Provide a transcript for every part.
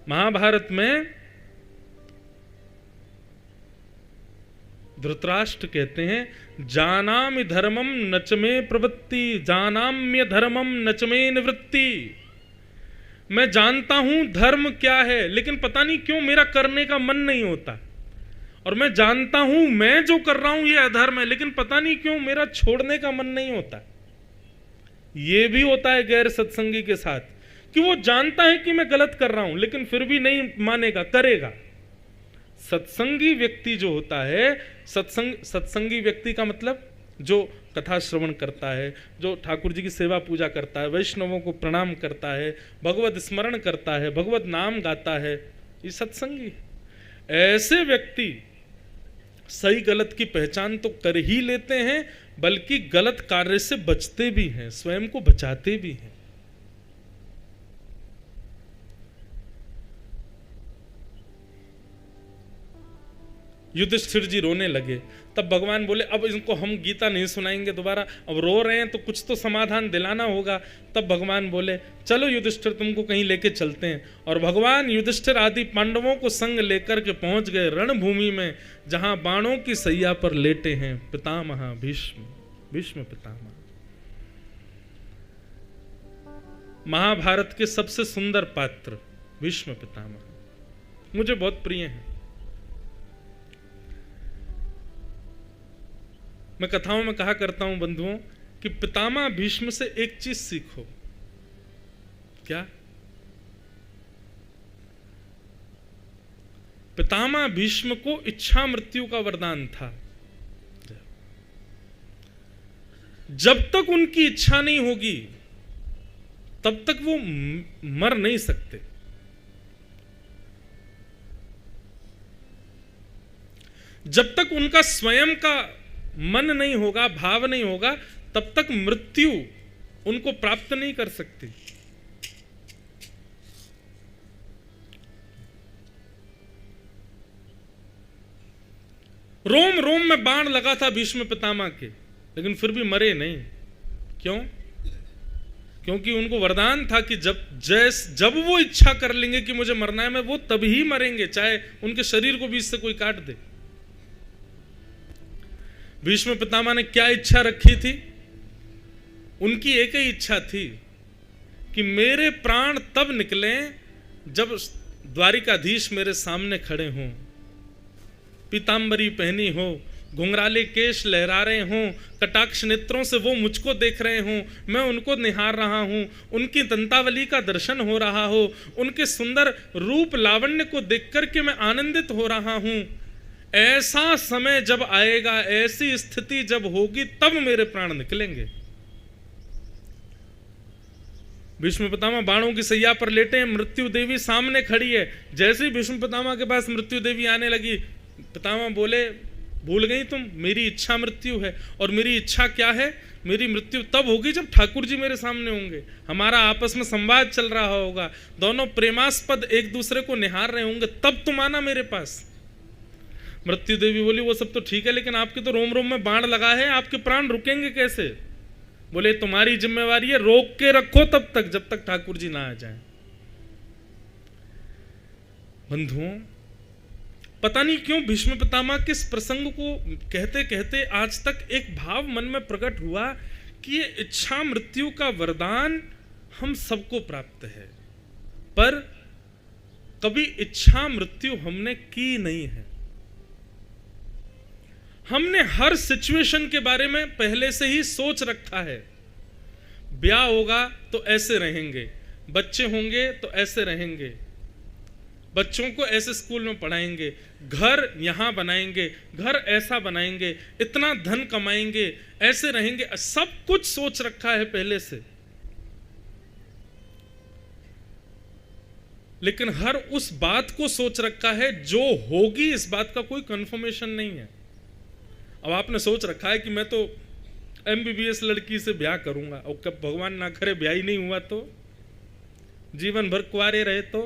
महाभारत में धृतराष्ट्र कहते हैं जानामि धर्मम नच में प्रवृत्ति जानाम्य धर्मम नच में निवृत्ति। मैं जानता हूं धर्म क्या है, लेकिन पता नहीं क्यों मेरा करने का मन नहीं होता। और मैं जानता हूं मैं जो कर रहा हूं ये अधर्म है, लेकिन पता नहीं क्यों मेरा छोड़ने का मन नहीं होता। ये भी होता है गैर सत्संगी के साथ कि वो जानता है कि मैं गलत कर रहा हूं, लेकिन फिर भी नहीं मानेगा, करेगा। सत्संगी व्यक्ति जो होता है, सत्संगी व्यक्ति का मतलब जो कथा श्रवण करता है, जो ठाकुर जी की सेवा पूजा करता है, वैष्णवों को प्रणाम करता है, भगवत स्मरण करता है, भगवत नाम गाता है, ये सत्संगी। ऐसे व्यक्ति सही गलत की पहचान तो कर ही लेते हैं, बल्कि गलत कार्य से बचते भी हैं, स्वयं को बचाते भी हैं। युधिष्ठिर जी रोने लगे, तब भगवान बोले अब इनको हम गीता नहीं सुनाएंगे दोबारा, अब रो रहे हैं तो कुछ तो समाधान दिलाना होगा। तब भगवान बोले चलो युधिष्ठिर तुमको कहीं लेके चलते हैं। और भगवान युधिष्ठिर आदि पांडवों को संग लेकर के पहुंच गए रणभूमि में, जहां बाणों की सैया पर लेटे हैं पितामह भीष्म, भीष्म पितामह। महाभारत के सबसे सुंदर पात्र भीष्म पितामह मुझे बहुत प्रिय हैं। मैं कथाओं में कहा करता हूं बंधुओं कि पितामह भीष्म से एक चीज सीखो। क्या? पितामह भीष्म को इच्छा मृत्यु का वरदान था। जब तक उनकी इच्छा नहीं होगी तब तक वो मर नहीं सकते। जब तक उनका स्वयं का मन नहीं होगा, भाव नहीं होगा, तब तक मृत्यु उनको प्राप्त नहीं कर सकती। रोम रोम में बाण लगा था भीष्म पितामह के, लेकिन फिर भी मरे नहीं। क्यों? क्योंकि उनको वरदान था कि जब वो इच्छा कर लेंगे कि मुझे मरना है, मैं वो तभी मरेंगे, चाहे उनके शरीर को बीच से कोई काट दे। भीष्म पितामह ने क्या इच्छा रखी थी? उनकी एक ही इच्छा थी कि मेरे प्राण तब निकलें जब द्वारिकाधीश मेरे सामने खड़े हों, पीतांबरी पहनी हो, घुंघराले केश लहरा रहे हों, कटाक्ष नेत्रों से वो मुझको देख रहे हों, मैं उनको निहार रहा हूं, उनकी दंतावली का दर्शन हो रहा हो, उनके सुंदर रूप लावण्य को देख करके मैं आनंदित हो रहा हूं। ऐसा समय जब आएगा, ऐसी स्थिति जब होगी, तब मेरे प्राण निकलेंगे। भीष्म पितामह बाणों की सैया पर लेटे हैं, मृत्यु देवी सामने खड़ी है। जैसे ही भीष्म पितामह के पास मृत्यु देवी आने लगी, पितामह बोले भूल गई तुम, मेरी इच्छा मृत्यु है। और मेरी इच्छा क्या है? मेरी मृत्यु तब होगी जब ठाकुर जी मेरे सामने होंगे, हमारा आपस में संवाद चल रहा होगा, दोनों प्रेमास्पद एक दूसरे को निहार रहे होंगे, तब तुम आना मेरे पास। मृत्यु देवी बोली वो सब तो ठीक है, लेकिन आपके तो रोम रोम में बाण लगा है, आपके प्राण रुकेंगे कैसे? बोले तुम्हारी जिम्मेवारी है, रोक के रखो तब तक, जब तक ठाकुर जी ना आ जाए। बंधुओं, पता नहीं क्यों भीष्म पितामह के इस प्रसंग को कहते कहते आज तक एक भाव मन में प्रकट हुआ कि ये इच्छा मृत्यु का वरदान हम सबको प्राप्त है, पर कभी इच्छा मृत्यु हमने की नहीं है। हमने हर सिचुएशन के बारे में पहले से ही सोच रखा है। ब्याह होगा तो ऐसे रहेंगे, बच्चे होंगे तो ऐसे रहेंगे, बच्चों को ऐसे स्कूल में पढ़ाएंगे, घर यहां बनाएंगे, घर ऐसा बनाएंगे, इतना धन कमाएंगे, ऐसे रहेंगे, सब कुछ सोच रखा है पहले से। लेकिन हर उस बात को सोच रखा है जो होगी, इस बात का कोई कंफर्मेशन नहीं है। अब आपने सोच रखा है कि मैं तो MBBS लड़की से ब्याह करूंगा, और कब भगवान ना करे ब्याह ही नहीं हुआ तो, जीवन भर कुंवारे रहे तो।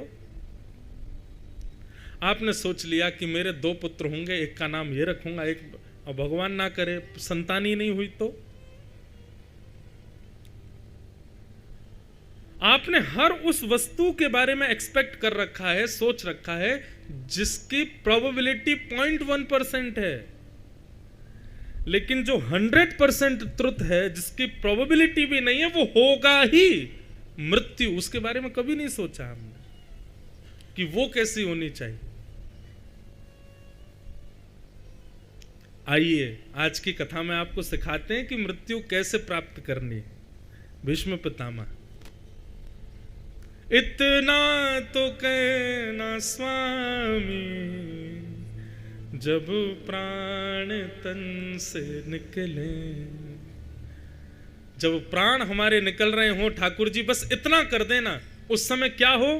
आपने सोच लिया कि मेरे 2 पुत्र होंगे, एक का नाम ये रखूंगा, एक, और भगवान ना करे संतान ही नहीं हुई तो। आपने हर उस वस्तु के बारे में एक्सपेक्ट कर रखा है, सोच रखा है, जिसकी प्रोबेबिलिटी 0.1% है। लेकिन जो 100% ट्रुथ है, जिसकी प्रोबेबिलिटी भी नहीं है, वो होगा ही मृत्यु। उसके बारे में कभी नहीं सोचा हमने कि वो कैसी होनी चाहिए। आइए आज की कथा में आपको सिखाते हैं कि मृत्यु कैसे प्राप्त करनी है। भीष्म पितामह, इतना तो कहना स्वामी, जब प्राण तन से निकले। जब प्राण हमारे निकल रहे हो ठाकुर जी, बस इतना कर देना, उस समय क्या हो?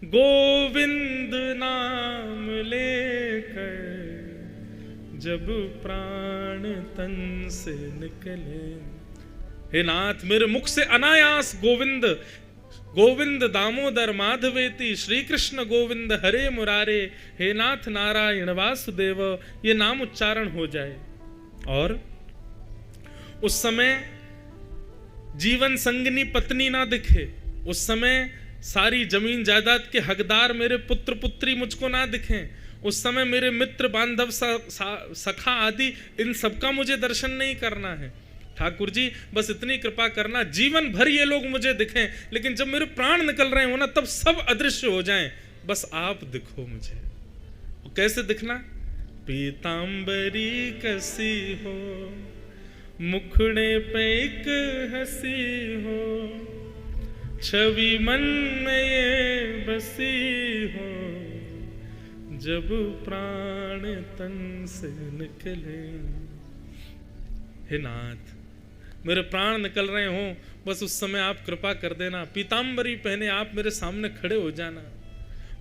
गोविंद नाम लेकर जब प्राण तन से निकले। हे नाथ, मेरे मुख से अनायास गोविंद गोविंद दामोदर माधवेति, श्री कृष्ण गोविंद हरे मुरारे, हे नाथ नारायण वासुदेव, ये नाम उच्चारण हो जाए। और उस समय जीवन संगनी पत्नी ना दिखे, उस समय सारी जमीन जायदाद के हकदार मेरे पुत्र पुत्री मुझको ना दिखें, उस समय मेरे मित्र बांधव सखा आदि इन सबका मुझे दर्शन नहीं करना है। ठाकुर जी बस इतनी कृपा करना, जीवन भर ये लोग मुझे दिखें, लेकिन जब मेरे प्राण निकल रहे हो ना, तब सब अदृश्य हो जाएं, बस आप दिखो मुझे। और कैसे दिखना? पीतांबरी कसी हो, मुखड़े पे एक हंसी हो, छवि मन में ये बसी हो, जब प्राण तन से निकले। हे नाथ, मेरे प्राण निकल रहे हो, बस उस समय आप कृपा कर देना। पीतांबरी पहने आप मेरे सामने खड़े हो जाना,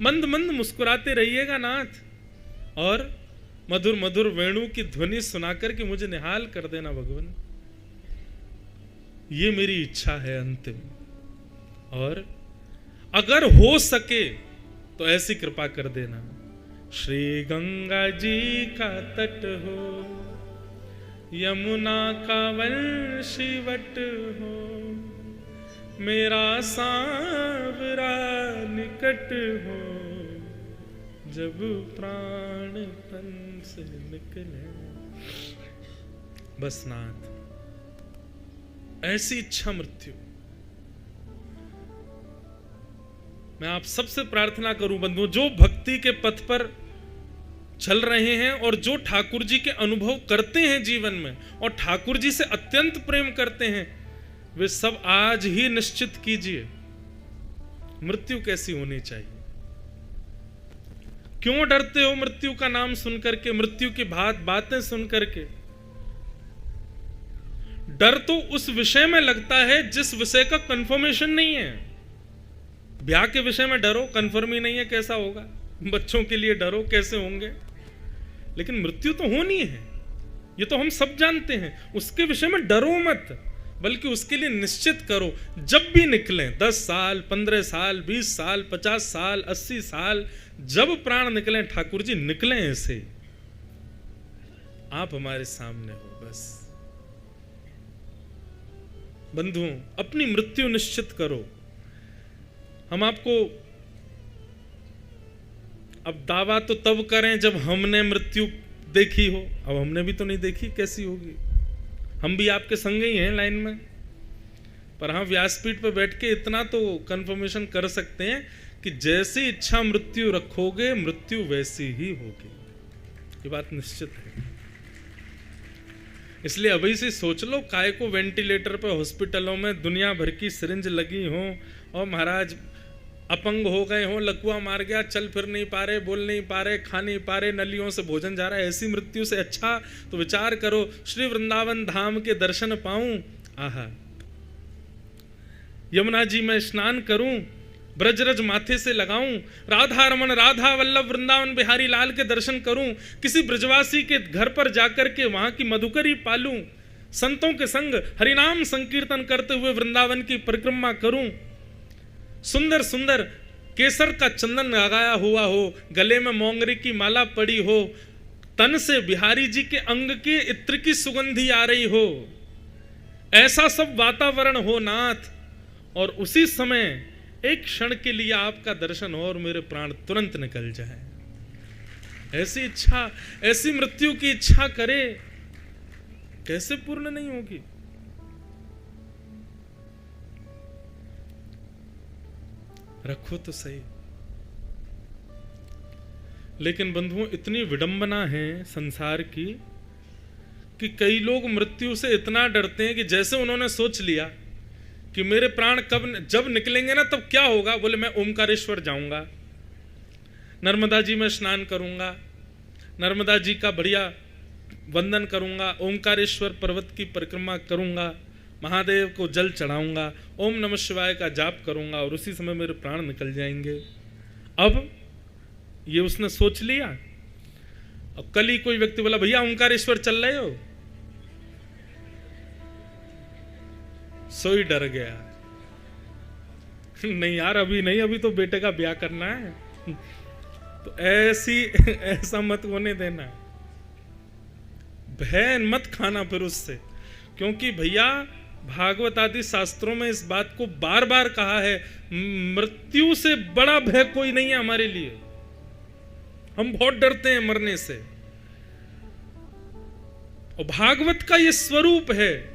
मंद मंद मुस्कुराते रहिएगा नाथ, और मधुर मधुर वेणु की ध्वनि सुनाकर के मुझे निहाल कर देना भगवान। ये मेरी इच्छा है अंतिम। और अगर हो सके तो ऐसी कृपा कर देना, श्री गंगा जी का तट हो, यमुना का वंशीवट हो, मेरा सांवरा निकट हो, जब प्राण तन से निकले। बस नाथ, ऐसी इच्छा मृत्यु। मैं आप सबसे प्रार्थना करूं बंधुओं, जो भक्ति के पथ पर चल रहे हैं और जो ठाकुर जी के अनुभव करते हैं जीवन में, और ठाकुर जी से अत्यंत प्रेम करते हैं, वे सब आज ही निश्चित कीजिए मृत्यु कैसी होनी चाहिए। क्यों डरते हो मृत्यु का नाम सुनकर के, मृत्यु की बातें सुनकर के? डर तो उस विषय में लगता है जिस विषय का कंफर्मेशन नहीं है। ब्याह के विषय में डरो, कंफर्म ही नहीं है, कैसा होगा? बच्चों के लिए डरो, कैसे होंगे? लेकिन मृत्यु तो होनी है, ये तो हम सब जानते हैं। उसके विषय में डरो मत, बल्कि उसके लिए निश्चित करो, जब भी निकलें, 10 साल, 15 साल, 20 साल, 50 साल, 80 साल, जब प्राण निकलें, ठाकुर जी निकलें ऐसे, आप हमारे सामने हो। बस बंधुओं, अपनी मृत्यु निश्चित करो। हम आपको अब दावा तो तब करें जब हमने मृत्यु देखी हो। अब हमने भी तो नहीं देखी, कैसी होगी? हम भी आपके संग ही हैं लाइन में, पर हाँ, व्यासपीठ पर बैठ के इतना तो कंफर्मेशन कर सकते हैं कि जैसी इच्छा मृत्यु रखोगे, मृत्यु वैसी ही होगी। ये बात निश्चित है। इसलिए अभी से सोच लो, काय को वेंटिलेटर पे हॉस्पिटलों में दुनिया भर की सिरिंज लगी हो, और महाराज अपंग हो गए हो, लकवा मार गया, चल फिर नहीं पा रहे, बोल नहीं पा रहे, खा नहीं पा रहे, नलियों से भोजन जा रहा है, ऐसी मृत्यु से अच्छा तो विचार करो श्री वृंदावन धाम के दर्शन पाऊं। आहा, यमुना जी में स्नान करूं, ब्रजरज माथे से लगाऊं, राधा रमन राधा वल्लभ वृंदावन बिहारी लाल के दर्शन करूं, किसी ब्रजवासी के घर पर जाकर के वहां की मधुकरी पालूं, संतों के संग हरिनाम संकीर्तन करते हुए वृंदावन की परिक्रमा करूं, सुंदर सुंदर केसर का चंदन लगाया हुआ हो, गले में मोंगरे की माला पड़ी हो, तन से बिहारी जी के अंग के इत्र की सुगंधी आ रही हो, ऐसा सब वातावरण हो नाथ, और उसी समय एक क्षण के लिए आपका दर्शन हो और मेरे प्राण तुरंत निकल जाए। ऐसी इच्छा, ऐसी मृत्यु की इच्छा करे, कैसे पूर्ण नहीं होगी? रखो तो सही। लेकिन बंधुओं, इतनी विडंबना है संसार की कि कई लोग मृत्यु से इतना डरते हैं कि जैसे उन्होंने सोच लिया कि मेरे प्राण जब निकलेंगे ना तब क्या होगा, बोले मैं ओमकारेश्वर जाऊंगा, नर्मदा जी में स्नान करूंगा, नर्मदा जी का बढ़िया वंदन करूंगा, ओमकारेश्वर पर्वत की परिक्रमा करूंगा, महादेव को जल चढ़ाऊंगा, ओम नमः शिवाय का जाप करूंगा और उसी समय मेरे प्राण निकल जाएंगे। अब ये उसने सोच लिया। अब कल ही कोई व्यक्ति बोला भैया ओमकारेश्वर चल रहे हो, सोई डर गया, नहीं यार अभी नहीं, अभी तो बेटे का ब्याह करना है। तो ऐसा मत होने देना, भय मत खाना फिर उससे, क्योंकि भैया भागवत आदि शास्त्रों में इस बात को बार बार कहा है, मृत्यु से बड़ा भय कोई नहीं है हमारे लिए। हम बहुत डरते हैं मरने से, और भागवत का यह स्वरूप है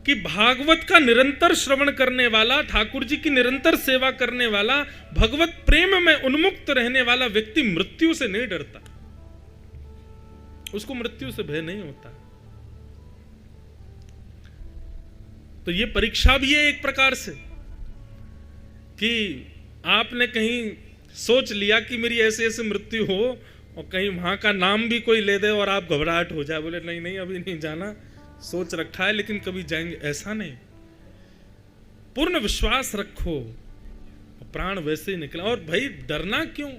कि भागवत का निरंतर श्रवण करने वाला, ठाकुर जी की निरंतर सेवा करने वाला, भगवत प्रेम में उन्मुक्त रहने वाला व्यक्ति मृत्यु से नहीं डरता, उसको मृत्यु से भय नहीं होता। तो ये परीक्षा भी है एक प्रकार से कि आपने कहीं सोच लिया कि मेरी ऐसे ऐसे मृत्यु हो और कहीं वहां का नाम भी कोई ले दे और आप घबराहट हो जाए, बोले नहीं नहीं अभी नहीं जाना, सोच रखा है लेकिन कभी जाएंगे, ऐसा नहीं। पूर्ण विश्वास रखो, प्राण वैसे ही निकला। और भाई डरना क्यों?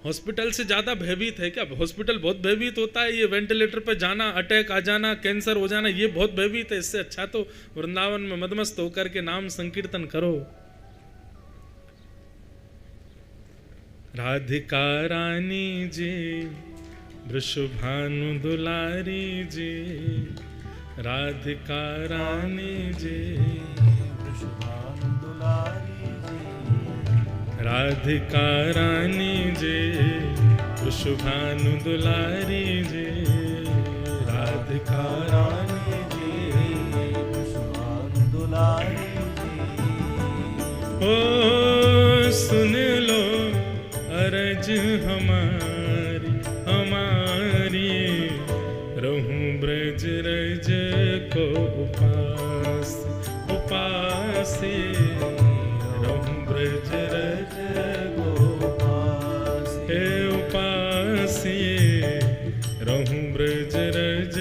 हॉस्पिटल से ज्यादा भयभीत है क्या? हॉस्पिटल बहुत भयभीत होता है, ये वेंटिलेटर पे जाना, अटैक आ जाना, कैंसर हो जाना, ये बहुत भयभीत है। इससे अच्छा तो वृंदावन में मदमस्त होकर के नाम संकीर्तन करो। राधिका रानी जी, वृषभानु दुलारी जी, राधिका रानी जी, वृषभानु दुलारी जी, राधिका रानी जी, वृषभानु दुलारी जी, राधिका रानी जी, वृषभानु दुलारी जी। ओ सुन लो अरज हमारी हमारी, रहूं ब्रज रज को उपास उपासी, रहूं ब्रज रज को उपासी, हे उपासी, रहूं ब्रज रज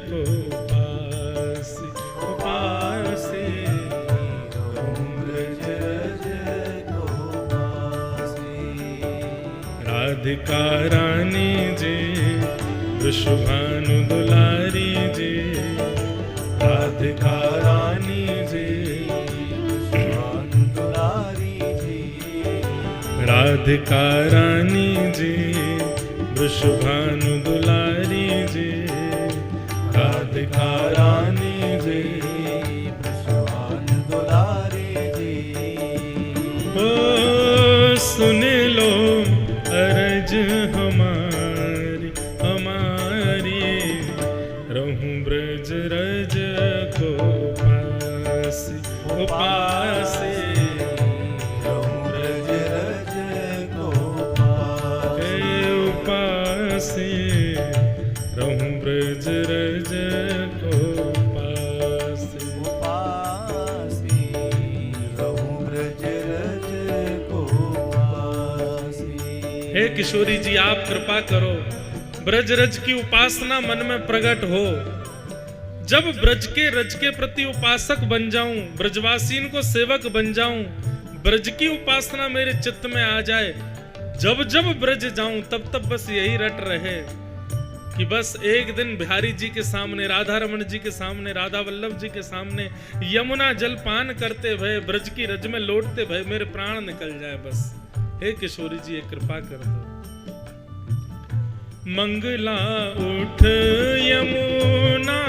को उपासी उपासी, रहूं ब्रज रज को उपासी। राधिका रानी जी, वृषभानु दुलारी जी, राधिका रानी जी, वृषभानु दुलारी जी, राधिका रानी जी, वृषभानु दुलारी जी, राधिका रानी जी, वृषभानु दुलारी जी। ओ सुन लो अरज हमारी हमारी, रहूं ब्रज रज को उपासी उपासी, रहूं ब्रज रज को उपासी, रहूं ब्रज रज को उपासी उपासी, रहूं ब्रज रज को उपासी। हे किशोरी जी, आप कृपा करो, ब्रज रज की उपासना मन में प्रकट हो। जब ब्रज के रज के प्रति उपासक बन जाऊं, ब्रजवासीन को सेवक बन जाऊं, ब्रज की उपासना मेरे चित्त में आ जाए, जब जब ब्रज जाऊं तब तब बस यही रट रहे कि बस एक दिन बिहारी जी के सामने, राधा रमन जी के सामने, राधा वल्लभ जी के सामने यमुना जल पान करते भय, ब्रज की रज में लौटते भय मेरे प्राण निकल जाए बस। हे किशोरी जी, एक कृपा कर दो। मंगला उठ यमुना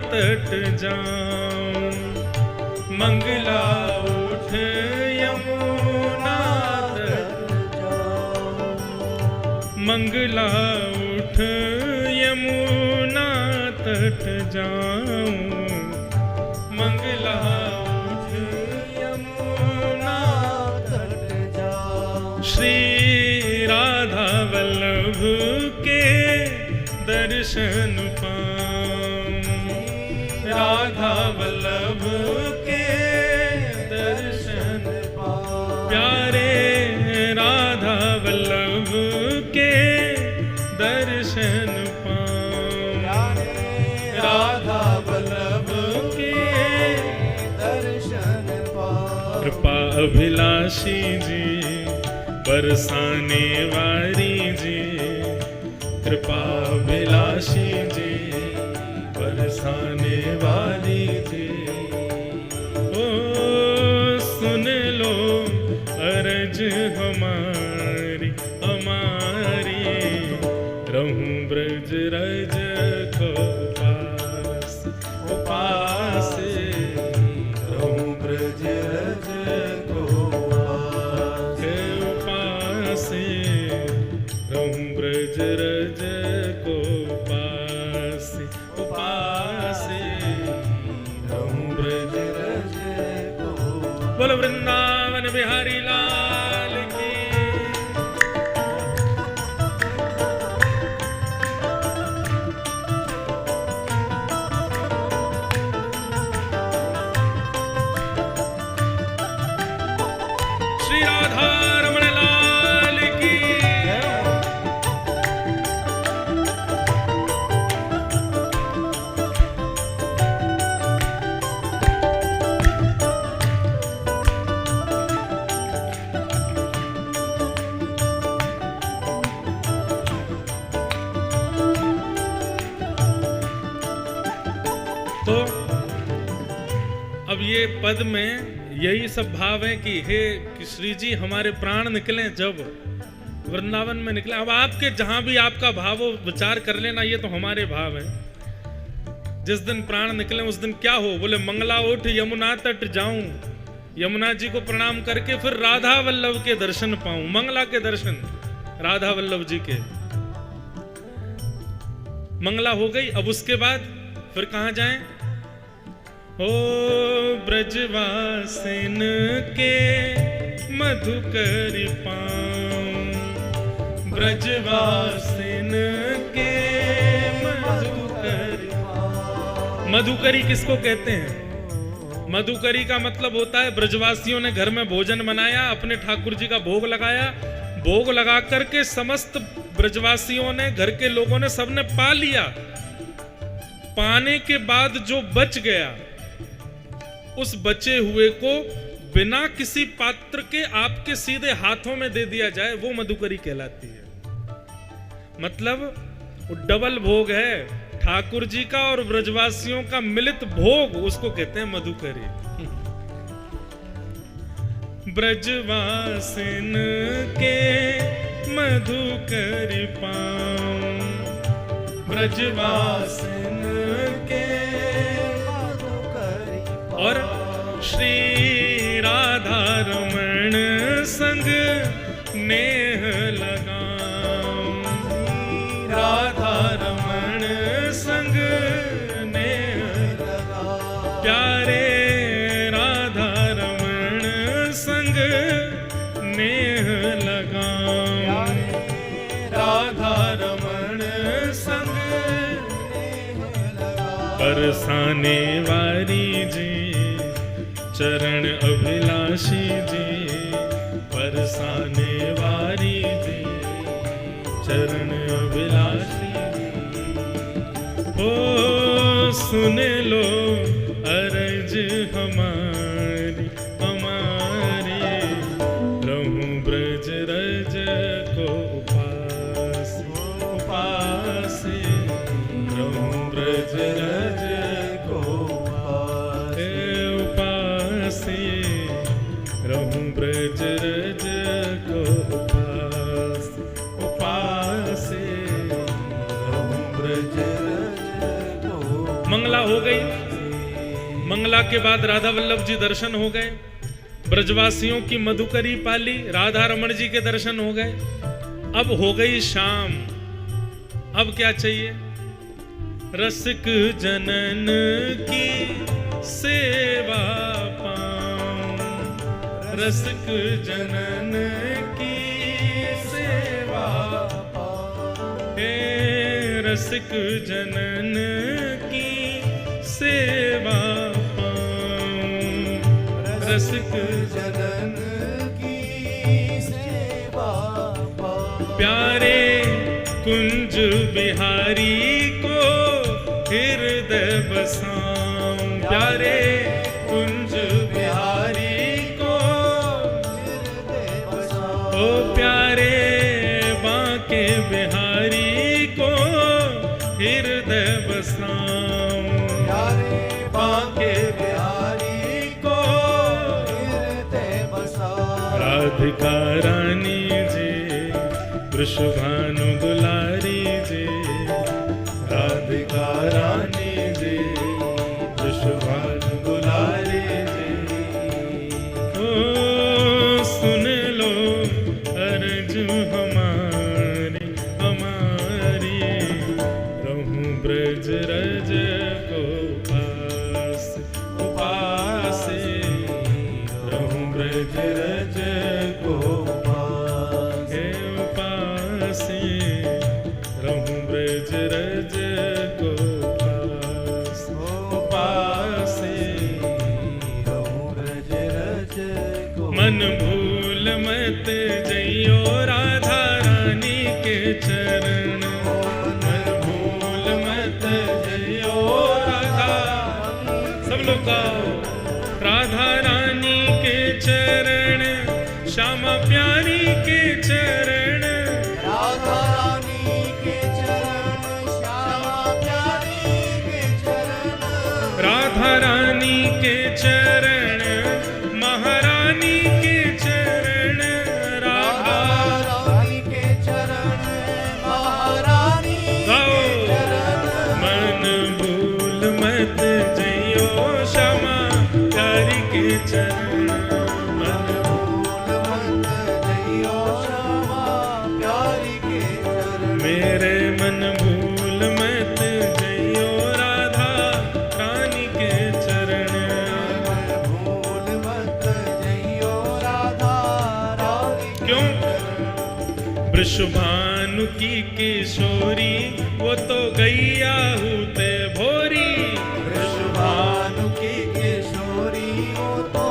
तट जाऊं, मंगला उठ यमुना तट जाऊं, मंगला उठ यमुना तट जाऊं, मंगला उठ यमुना तट जाऊं। श्री राधा वल्लभ के दर्शन पाऊं, राधा वल्लभ के दर्शन पाऊं, प्यारे राधा वल्लभ के दर्शन पाऊं, राधा वल्लभ के दर्शन पाऊं। कृपा अभिलाषी जी बरसाने वारी जी, कृपा अभिलाषी जी बरसाने वाली जी, ओ सुन लो अरज हमारी हमारी, रहूं ब्रज रज को पास पास, रहूं ब्रज रज को पास, रहूं ब्रज रज को पास पास, रहूं ब्रज रज को। बोलो वृंदावन बिहारी लाल की। श्री राधा रमण लाल की। तो अब ये पद में यही सब भाव है कि हे कि श्री जी हमारे प्राण निकले जब वृंदावन में निकले। अब आपके जहां भी आपका भाव हो विचार कर लेना, ये तो हमारे भाव है। जिस दिन प्राण निकले उस दिन क्या हो, बोले मंगला उठ यमुना तट जाऊं, यमुना जी को प्रणाम करके फिर राधा वल्लभ के दर्शन पाऊं, मंगला के दर्शन राधा वल्लभ जी के। मंगला हो गई, अब उसके बाद फिर कहां जाएं? ओ ब्रजवासिन के मधुकर पाऊं, ब्रजवासिन के मधुकर पाऊं। मधुकरी किसको कहते हैं? मधुकरी का मतलब होता है ब्रजवासियों ने घर में भोजन बनाया, अपने ठाकुर जी का भोग लगाया, भोग लगा करके समस्त ब्रजवासियों ने, घर के लोगों ने, सबने पा लिया। पाने के बाद जो बच गया, उस बचे हुए को बिना किसी पात्र के आपके सीधे हाथों में दे दिया जाए, वो मधुकरी कहलाती है। मतलब वो डबल भोग है, ठाकुर जी का और ब्रजवासियों का मिलित भोग, उसको कहते हैं मधुकरी। ब्रजवासिन के मधुकरी पाऊं, ब्रजवासिन के मधुकरी पाऊं। और श्री राधा रमण संग नेह लगाऊं, राधा रमण संग नेह लगाऊं, प्यारे राधा रमण संग नेह लगाऊं, राधा रमण संग नेह लगाऊं। बरसाने वारी जी चरण अभिलाषी जी, बरसाने वारी जी चरण अभिलाषी जी, ओ सुन लो अरज हमारी हमारी, रहूं ब्रज रज को उपास उपास, रहूं ब्रज रज को उपास उपास, रहूं ब्रज रज को उपास उपास, रहूं ब्रज रज को। मंगला हो गई, मंगला के बाद राधा वल्लभ जी दर्शन हो गए, ब्रजवासियों की मधुकरी पाली, राधा रमण जी के दर्शन हो गए। अब हो गई शाम, अब क्या चाहिए? रसिक जनन की सेवा पाऊं, रसिक जनन की सेवा पाऊं, हे रसिक जनन की सेवा पाऊं, रसिक जनन की सेवा पाऊं। प्यारे कुंज बिहारी को हृदय बसाऊं, प्यारे कुंज बिहारी को हृदय बसाऊं, ओ प्यारे बांके बिहारी को हृदय बसाऊं, प्यारे बांके बिहारी को हृदय बसाऊं। राधिका रानी जी वृषभानु दुलारी जी, राधिका रानी जी वृषभानु दुलारी जी, ओ सुन लो अर्ज हमारी हमारी, रहूं ब्रज रज को पास उपासे, रहूं ब्रज रज को रहूं ब्रज रज को पास उपासे, रहूं ब्रज रज को। मन भूल मत जइयो राधा रानी के चरण, मन भूल मत जइयो राधा, सब लोग गाओ, राधा रानी के चरण, श्यामा प्यारी के चरण, राधा रानी के चरण, श्यामा प्यारी के चरण, राधा रानी के चरण, महारानी के चरण, राधा रानी के चरण, महारानी के चरण। मन भूल मत जइयो श्यामा प्यारी के चरण, मन भूल मत जइयो श्यामा प्यारी के चरण। मेरे मन भूल मत जइयो राधा रानी के चरण, मन भूल मत जइयो राधा रानी। क्यों? वृषभानु की किशोरी वो तो गैया हूते भोरी, वृषभानु की किशोरी वो तो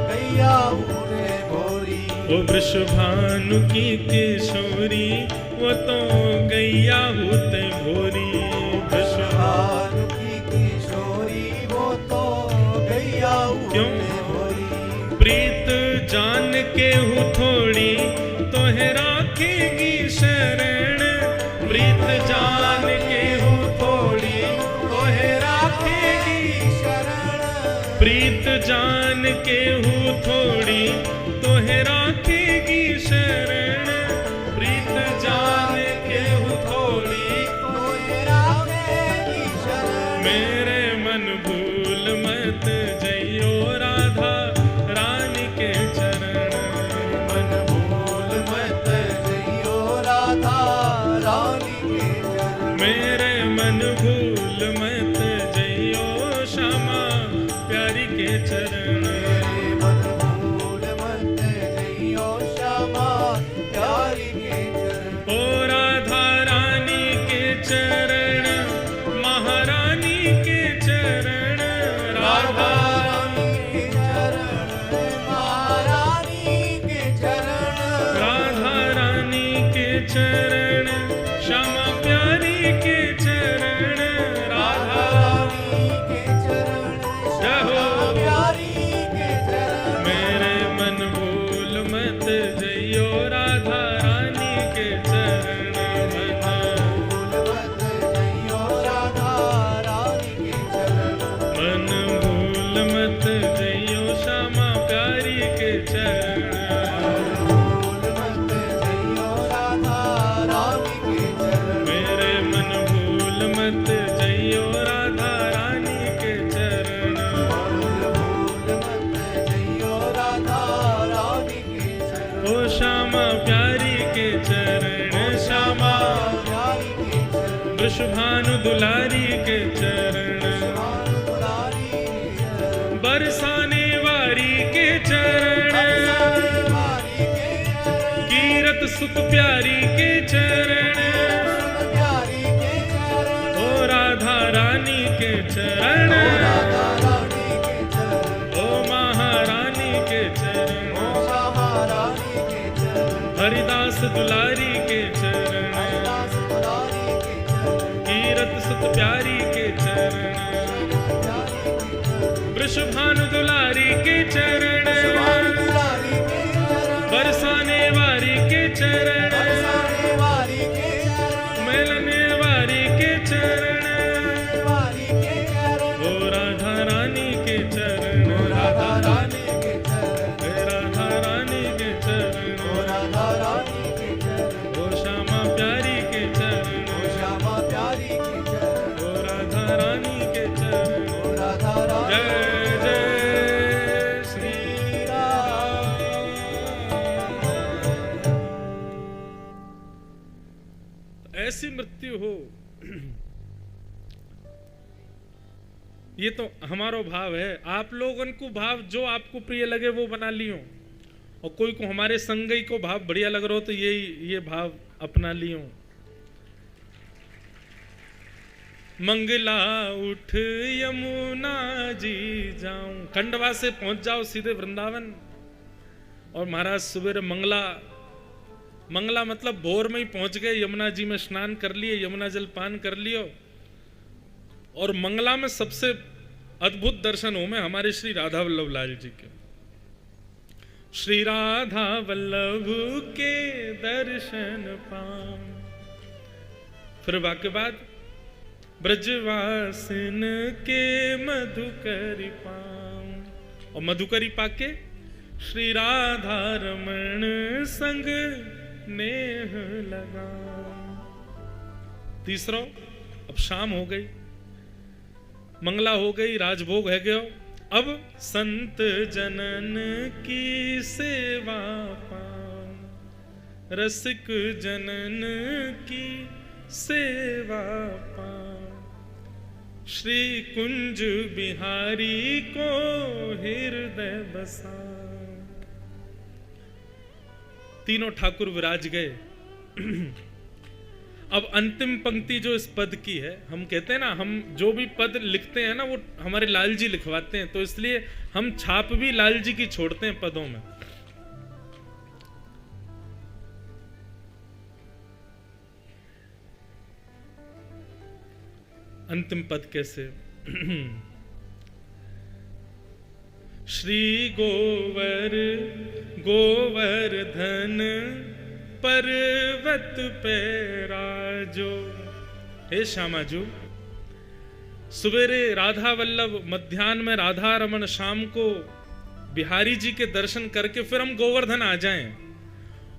गैया हूते भोरी, वो वृषभानु की किशोरी वो तो गैया हूते भोरी, वृषभानु की किशोरी वो तो गैया हूते भोरी। प्रीत जान के हूँ थोड़ी तोहे राखेगी शरण, प्रीत जान के हूँ थोड़ी तोहे राखेगी शरण, प्रीत जान के हूँ थोड़ी तोहे राखेगी शरण, प्रीत जान के हूँ थोड़ी तोहे राखेगी शरण। मेरे मन भूल मत जइयो राधा रानी के चरण, मन भूल मत जइयो राधा रानी के चरण। मेरे मन भूल मत जइयो श्यामा प्यारी के चरण, मन भूल मत जइयो श्यामा प्यारी के चरण। ओ राधा रानी के चरण, महारानी के चरण, राधा रानी के चरण, महारानी के चरण, राधा रानी के चरण, श्यामा प्यारी के चरण, राधा रानी के चरण, श्यामा प्यारी के चरण। मेरे मन भूल मत जइयो राधा रानी के चरण, मन भूल मत जइयो राधा रानी के चरण, मन भूल मत जइयो श्यामा प्यारी के चरण, मन भूल मत जइयो राधा रानी के चरण। मेरे मन भूल मत जइयो राधा रानी के चरण। प्यारी के चरण, श्यामा वृषभानु दुलारी के चरण, बरसाने वारी के चरण, कीरत सुख प्यारी के चरण, ओ राधा रानी के चरण, ओ महारानी के चरण, हरिदास दुलारी के चरण, कीरत सुख प्यारी के चरण, वृषभानु दुलारी के चरण, बरसाने वारी के चरण, मिलने वारी के चरण, ओ राधा रानी के चरण, राधा रानी के चरण, राधा रानी के चरण, ओ श्यामा प्यारी के चरण, ओ राधा रानी के चरण, जय जय श्री राम। ऐसी मृत्यु हो, ये तो हमारो भाव है। आप लोगन को भाव जो आपको प्रिय लगे वो बना लियो, और कोई को हमारे संगई को भाव बढ़िया लग रहा हो तो ये भाव अपना लियो। मंगला उठ यमुना जी जाऊं, खंडवा से पहुंच जाओ सीधे वृंदावन। और महाराज सुबह मंगला मतलब भोर में ही पहुंच गए, यमुना जी में स्नान कर लिए, यमुना जल पान कर लियो। और मंगला में सबसे अद्भुत दर्शन हो में हमारे श्री राधा वल्लभ लाल जी के। श्री राधा वल्लभ के दर्शन पाऊं, फिर वाक्य बाद ब्रजवासिन के मधुकरी पाऊं, और मधुकरी पाके श्री राधा रमण संग नेह लगाऊं। तीसरो, अब शाम हो गई, मंगला हो गई, राजभोग है गयो, अब संत जनन की सेवा पाऊं, रसिक जनन की सेवा पाऊं, श्री कुंज बिहारी को हृदय बसाऊं। तीनों ठाकुर विराज गए। अब अंतिम पंक्ति जो इस पद की है, हम कहते हैं ना, हम जो भी पद लिखते हैं ना वो हमारे लाल जी लिखवाते हैं, तो इसलिए हम छाप भी लाल जी की छोड़ते हैं पदों में। अंतिम पद कैसे? श्री गोवर्धन पर्वत पे राजो। हे श्यामाजू, सवेरे राधा वल्लभ, मध्याह्न में राधा रमन, शाम को बिहारी जी के दर्शन करके फिर हम गोवर्धन आ जाएं।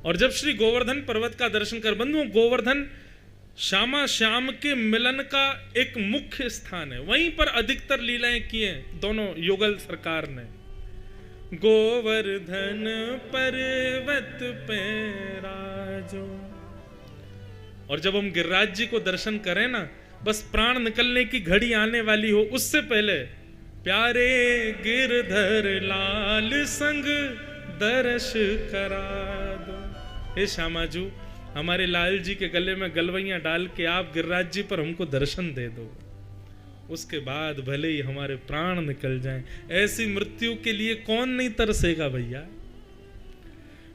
और जब श्री गोवर्धन पर्वत का दर्शन कर, बंधुओं, गोवर्धन श्यामा श्याम के मिलन का एक मुख्य स्थान है, वहीं पर अधिकतर लीलाएं की हैं दोनों युगल सरकार ने। गोवर्धन पर्वत पे राजो। और जब हम गिरिराज जी को दर्शन करें ना, बस प्राण निकलने की घड़ी आने वाली हो, उससे पहले प्यारे गिरधर लाल संग दर्श करा दो। हे श्यामाजू, हमारे लाल जी के गले में गलवैयां डाल के आप गिरिराज जी पर हमको दर्शन दे दो, उसके बाद भले ही हमारे प्राण निकल जाएं। ऐसी मृत्यु के लिए कौन नहीं तरसेगा भैया।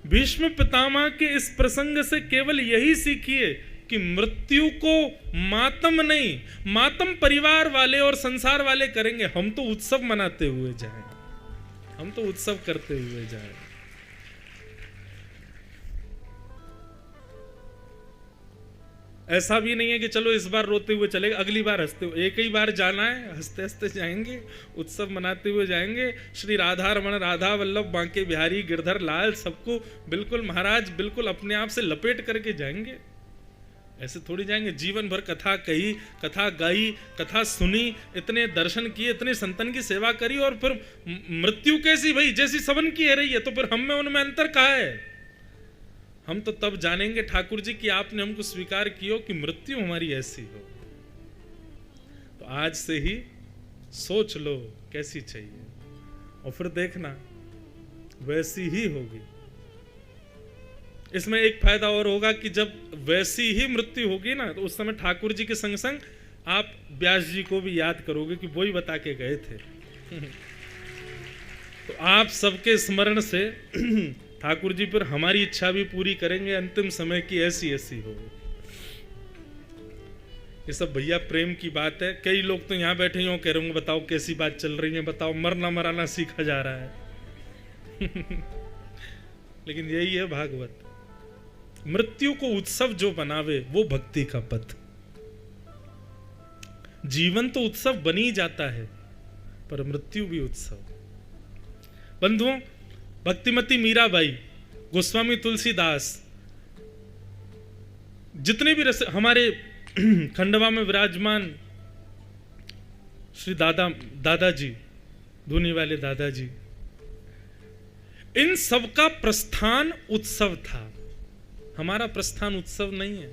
भीष्म पितामह के इस प्रसंग से केवल यही सीखिए कि मृत्यु को मातम नहीं, मातम परिवार वाले और संसार वाले करेंगे, हम तो उत्सव मनाते हुए जाएं, हम तो उत्सव करते हुए जाएं। ऐसा भी नहीं है कि चलो इस बार रोते हुए चलेगा, अगली बार हंसते हुए, एक ही बार जाना है, हंसते हंसते जाएंगे, उत्सव मनाते हुए जाएंगे। श्री राधा रमण, राधा वल्लभ, बांके बिहारी, गिरधर लाल, सबको बिल्कुल महाराज बिल्कुल अपने आप से लपेट करके जाएंगे। ऐसे थोड़ी जाएंगे। जीवन भर कथा कही, कथा गाई, कथा सुनी, इतने दर्शन किए, इतने संतन की सेवा करी, और फिर मृत्यु कैसी भाई, जैसी सबन की है रही है, तो फिर हम में उनमें अंतर कहाँ है? हम तो तब जानेंगे ठाकुर जी कि आपने हमको स्वीकार किया कि मृत्यु हमारी ऐसी हो। तो आज से ही सोच लो कैसी चाहिए, और फिर देखना वैसी ही होगी। इसमें एक फायदा और होगा कि जब वैसी ही मृत्यु होगी ना, तो उस समय ठाकुर जी के संग संग आप व्यास जी को भी याद करोगे कि वही बता के गए थे। तो आप सबके स्मरण से ठाकुर जी पर हमारी इच्छा भी पूरी करेंगे अंतिम समय की ऐसी ऐसी हो। ये सब भैया प्रेम की बात है। कई लोग तो यहाँ बैठे हो कह रहे होंगे बताओ कैसी बात चल रही है, बताओ मरना मराना सीखा जा रहा है। लेकिन यही है भागवत। मृत्यु को उत्सव जो बनावे वो भक्ति का पथ। जीवन तो उत्सव बन ही जाता है, पर मृत्यु भी उत्सव। बंधुओं, भक्तिमती मीराबाई, गोस्वामी तुलसीदास, जितने भी हमारे खंडवा में विराजमान श्री दादाजी, धुनी वाले दादाजी, इन सबका प्रस्थान उत्सव था। हमारा प्रस्थान उत्सव नहीं है,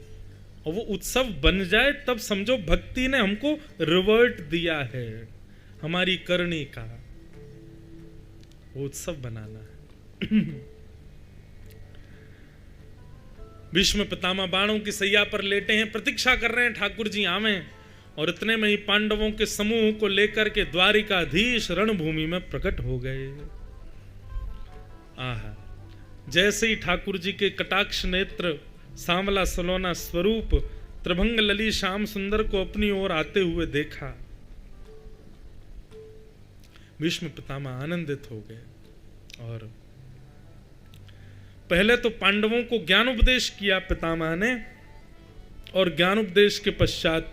और वो उत्सव बन जाए तब समझो भक्ति ने हमको रिवर्ट दिया है। हमारी करनी का वो उत्सव बनाना है। भीष्म पितामह बाणों की सैया पर लेटे हैं, प्रतीक्षा कर रहे हैं ठाकुर जी आवें, और इतने में ही पांडवों के समूह को लेकर के द्वारिकाधीश रणभूमि में प्रकट हो गए। आहा, जैसे ही ठाकुर जी के कटाक्ष नेत्र, सांवला सलोना स्वरूप, त्रिभंग लली श्याम सुंदर को अपनी ओर आते हुए देखा, भीष्म पितामह आनंदित हो गए। और पहले तो पांडवों को ज्ञान उपदेश किया पितामह ने, और ज्ञान उपदेश के पश्चात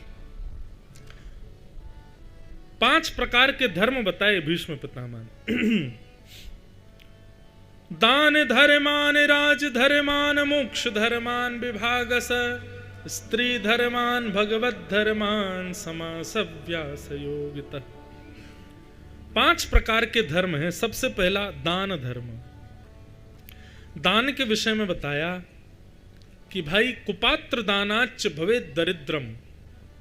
5 प्रकार के धर्म बताए भीष्म पितामह ने। दान धर्मान, राज धर्मान, मोक्ष धर्मान, विभागस, स्त्री धर्मान, भगवत धर्मान, समास व्यास योगितः। 5 प्रकार के धर्म हैं। सबसे पहला दान धर्म। दान के विषय में बताया कि भाई कुपात्र दानाच्च भवेत् दरिद्रम,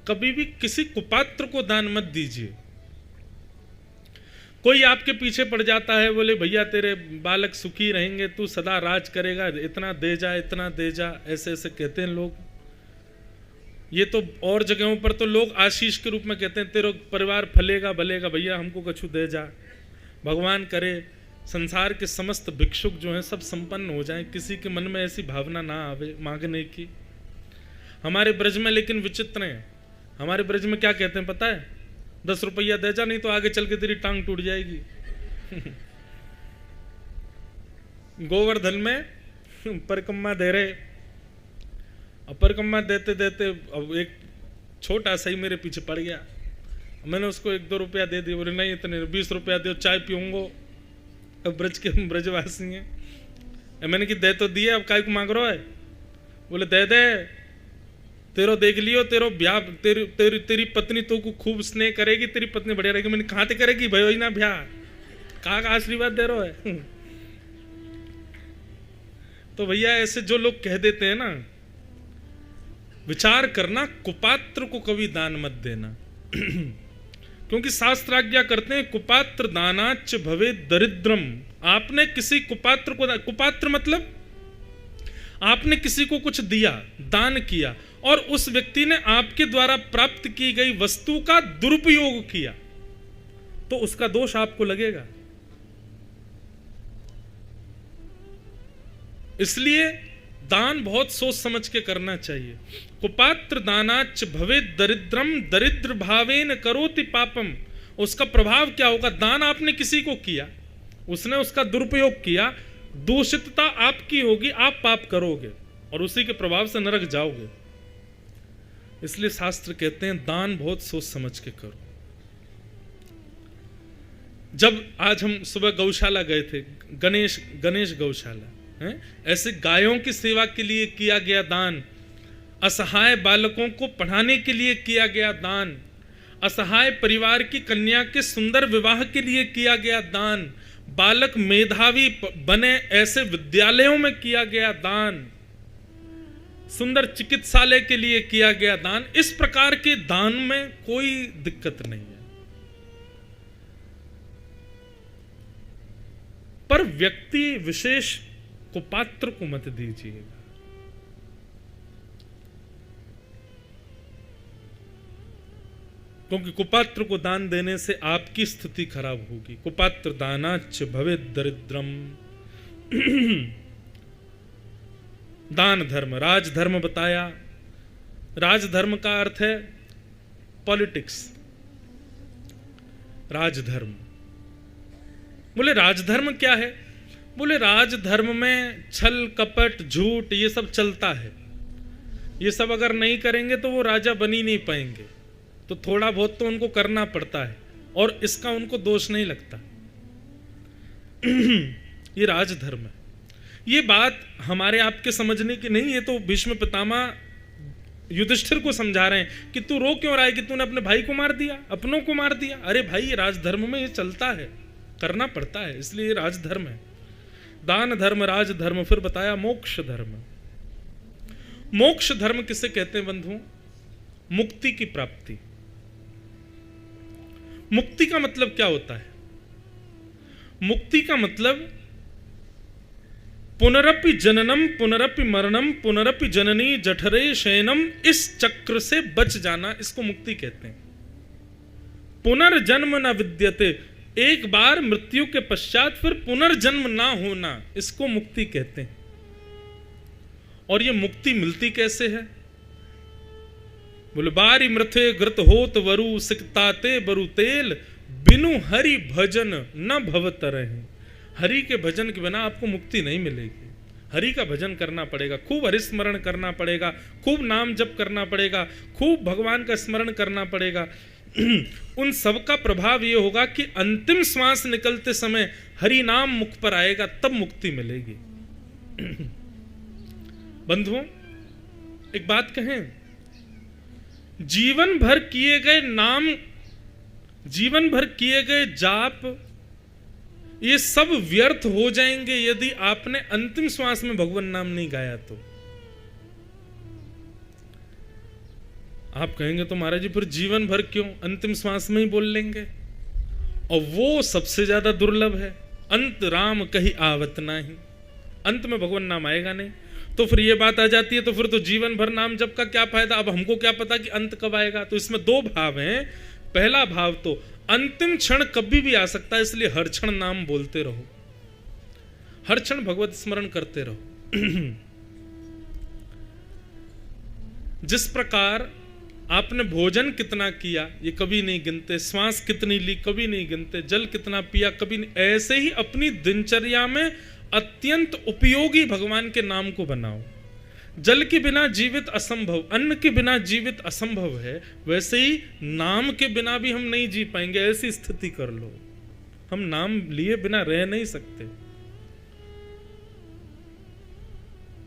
कभी भी किसी कुपात्र को दान मत दीजिए। कोई आपके पीछे पड़ जाता है, बोले भैया तेरे बालक सुखी रहेंगे, तू सदा राज करेगा, इतना दे जा इतना दे जा, ऐसे ऐसे कहते हैं लोग। ये तो और जगहों पर तो लोग आशीष के रूप में कहते हैं तेरा परिवार फलेगा भलेगा, भैया हमको कछु दे जा। भगवान करे संसार के समस्त भिक्षुक जो हैं सब संपन्न हो जाएं, किसी के मन में ऐसी भावना ना आवे मांगने की। हमारे ब्रज में लेकिन विचित्र है। हमारे ब्रज में क्या कहते हैं पता है? 10 रुपया दे जा, नहीं तो आगे चल के तेरी टांग टूट जाएगी। गोवर्धन में परिक्रमा दे रहे, अब परिक्रमा देते देते अब एक छोटा सा ही मेरे पीछे पड़ गया। मैंने उसको 1-2 रुपया दे दिया, बोले नहीं इतने 20 रुपया दो, चाय पीऊंगो। अब ब्रज के ब्रजवासी हैं। मैंने कि दे तो दिए, अब काय को मांग रहा है? बोले दे दे, तेरो देख लियो, तेरो ब्याह, तेरी पत्नी तो को खूब स्नेह करेगी, तेरी पत्नी बढ़िया रहेगी। मैंने कहाँ ते करेगी भाई, वही ना ब्याह, कहाँ का आशीर्वाद दे रहा है? तो भैया ऐसे जो लोग कह देते हैं ना, विचार करना, कुपात्र को कभी दान मत देना। क्योंकि शास्त्र आज्ञा करते हैं कुपात्र दानाच्च भवेत् दरिद्रम। आपने किसी कुपात्र को, कुपात्र मतलब आपने किसी को कुछ दिया, दान किया, और उस व्यक्ति ने आपके द्वारा प्राप्त की गई वस्तु का दुरुपयोग किया, तो उसका दोष आपको लगेगा। इसलिए दान बहुत सोच समझ के करना चाहिए। कुपात्र दानाच्च भवेत् दरिद्रम, दरिद्र भावेन करोति पापम। उसका प्रभाव क्या होगा? दान आपने किसी को किया, उसने उसका दुरुपयोग किया, दूषितता आपकी होगी, आप पाप करोगे और उसी के प्रभाव से नरक जाओगे। इसलिए शास्त्र कहते हैं दान बहुत सोच समझ के करो। जब आज हम सुबह गौशाला गए थे, गणेश गौशाला है, ऐसे गायों की सेवा के लिए किया गया दान, असहाय बालकों को पढ़ाने के लिए किया गया दान, असहाय परिवार की कन्या के सुंदर विवाह के लिए किया गया दान, बालक मेधावी बने ऐसे विद्यालयों में किया गया दान, सुंदर चिकित्सालय के लिए किया गया दान, इस प्रकार के दान में कोई दिक्कत नहीं है। पर व्यक्ति विशेष को, पात्र को मत दीजिएगा। क्योंकि कुपात्र को दान देने से आपकी स्थिति खराब होगी। कुपात्र दानाच्च भवेत् दरिद्रम। दान धर्म, राजधर्म बताया। राजधर्म का अर्थ है पॉलिटिक्स, राजधर्म। बोले राजधर्म क्या है? बोले राजधर्म में छल कपट झूठ ये सब चलता है। ये सब अगर नहीं करेंगे तो वो राजा बन ही नहीं पाएंगे, तो थोड़ा बहुत तो उनको करना पड़ता है और इसका उनको दोष नहीं लगता। ये राजधर्म है। ये बात हमारे आपके समझने की नहीं, ये तो भीष्म पितामह युधिष्ठिर को समझा रहे हैं कि तू रो क्यों रहा है कि तूने अपने भाई को मार दिया, अपनों को मार दिया। अरे भाई, ये राजधर्म में ये चलता है, करना पड़ता है, इसलिए राजधर्म है। दान धर्म, राजधर्म। फिर बताया मोक्ष धर्म। मोक्ष धर्म किसे कहते हैं बंधुओं? मुक्ति की प्राप्ति। मुक्ति का मतलब क्या होता है? मुक्ति का मतलब पुनरपि जननम पुनरपि मरणम पुनरपि जननी जठरे शयनम, इस चक्र से बच जाना, इसको मुक्ति कहते हैं। पुनर्जन्म न विद्यते, एक बार मृत्यु के पश्चात फिर पुनर्जन्म ना होना, इसको मुक्ति कहते हैं। और ये मुक्ति मिलती कैसे है? बोले बारी मृथे घृत होत वरु सिकताते बरु तेल, बिनु हरि भजन न भवत रहे। हरि के भजन के बिना आपको मुक्ति नहीं मिलेगी। हरि का भजन करना पड़ेगा, खूब हरिस्मरण करना पड़ेगा, खूब नाम जप करना पड़ेगा, खूब भगवान का स्मरण करना पड़ेगा। उन सब का प्रभाव ये होगा कि अंतिम श्वास निकलते समय हरि नाम मुख पर आएगा, तब मुक्ति मिलेगी। बंधुओं, एक बात कहें, जीवन भर किए गए नाम, जीवन भर किए गए जाप, ये सब व्यर्थ हो जाएंगे यदि आपने अंतिम श्वास में भगवान नाम नहीं गाया तो। आप कहेंगे तो महाराज जी फिर जीवन भर क्यों, अंतिम श्वास में ही बोल लेंगे। और वो सबसे ज्यादा दुर्लभ है। अंत राम कहीं आवत नहीं, अंत में भगवान नाम आएगा नहीं। तो फिर ये बात आ जाती है, तो फिर तो जीवन भर नाम जप का क्या फायदा? अब हमको क्या पता कि अंत कब आएगा? तो इसमें दो भाव हैं। पहला भाव तो अंतिम क्षण कभी भी आ सकता है, इसलिए हर क्षण नाम बोलते रहो, हर क्षण भगवत स्मरण करते रहो। जिस प्रकार आपने भोजन कितना किया ये कभी नहीं गिनते, श्वास कितनी ली कभी नहीं गिनते, जल कितना पिया कभी नहीं, ऐसे ही अपनी दिनचर्या में अत्यंत उपयोगी भगवान के नाम को बनाओ। जल के बिना जीवित असंभव, अन्न के बिना जीवित असंभव है, वैसे ही नाम के बिना भी हम नहीं जी पाएंगे। ऐसी स्थिति कर लो, हम नाम लिए बिना रह नहीं सकते।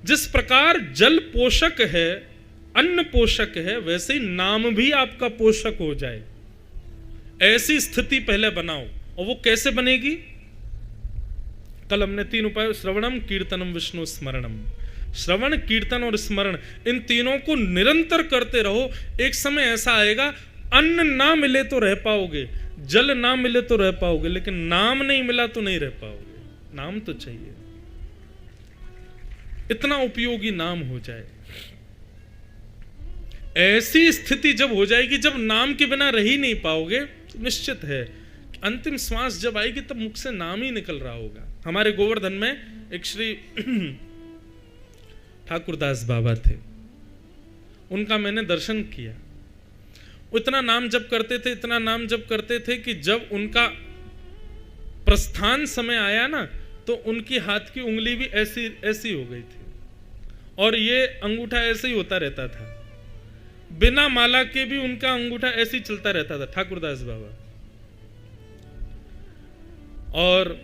जिस प्रकार जल पोषक है, अन्न पोषक है, वैसे ही नाम भी आपका पोषक हो जाए, ऐसी स्थिति पहले बनाओ। और वो कैसे बनेगी? कल हमने 3 उपाय, श्रवणम कीर्तनम विष्णु स्मरणम। श्रवण, कीर्तन और स्मरण, इन तीनों को निरंतर करते रहो। एक समय ऐसा आएगा, अन्न ना मिले तो रह पाओगे, जल ना मिले तो रह पाओगे, लेकिन नाम नहीं मिला तो नहीं रह पाओगे। नाम तो चाहिए, इतना उपयोगी नाम हो जाए। ऐसी स्थिति जब हो जाएगी, जब नाम के बिना रह ही नहीं पाओगे, तो निश्चित है कि अंतिम श्वास जब आएगी तब मुख से नाम ही निकल रहा होगा। हमारे गोवर्धन में एक श्री ठाकुरदास बाबा थे, उनका मैंने दर्शन किया। वो इतना नाम जप करते थे, इतना नाम जप करते थे कि जब उनका प्रस्थान समय आया ना, तो उनकी हाथ की उंगली भी ऐसी ऐसी हो गई थी और ये अंगूठा ऐसे ही होता रहता था। बिना माला के भी उनका अंगूठा ऐसे ही चलता रहता था, ठाकुरदास बाबा। और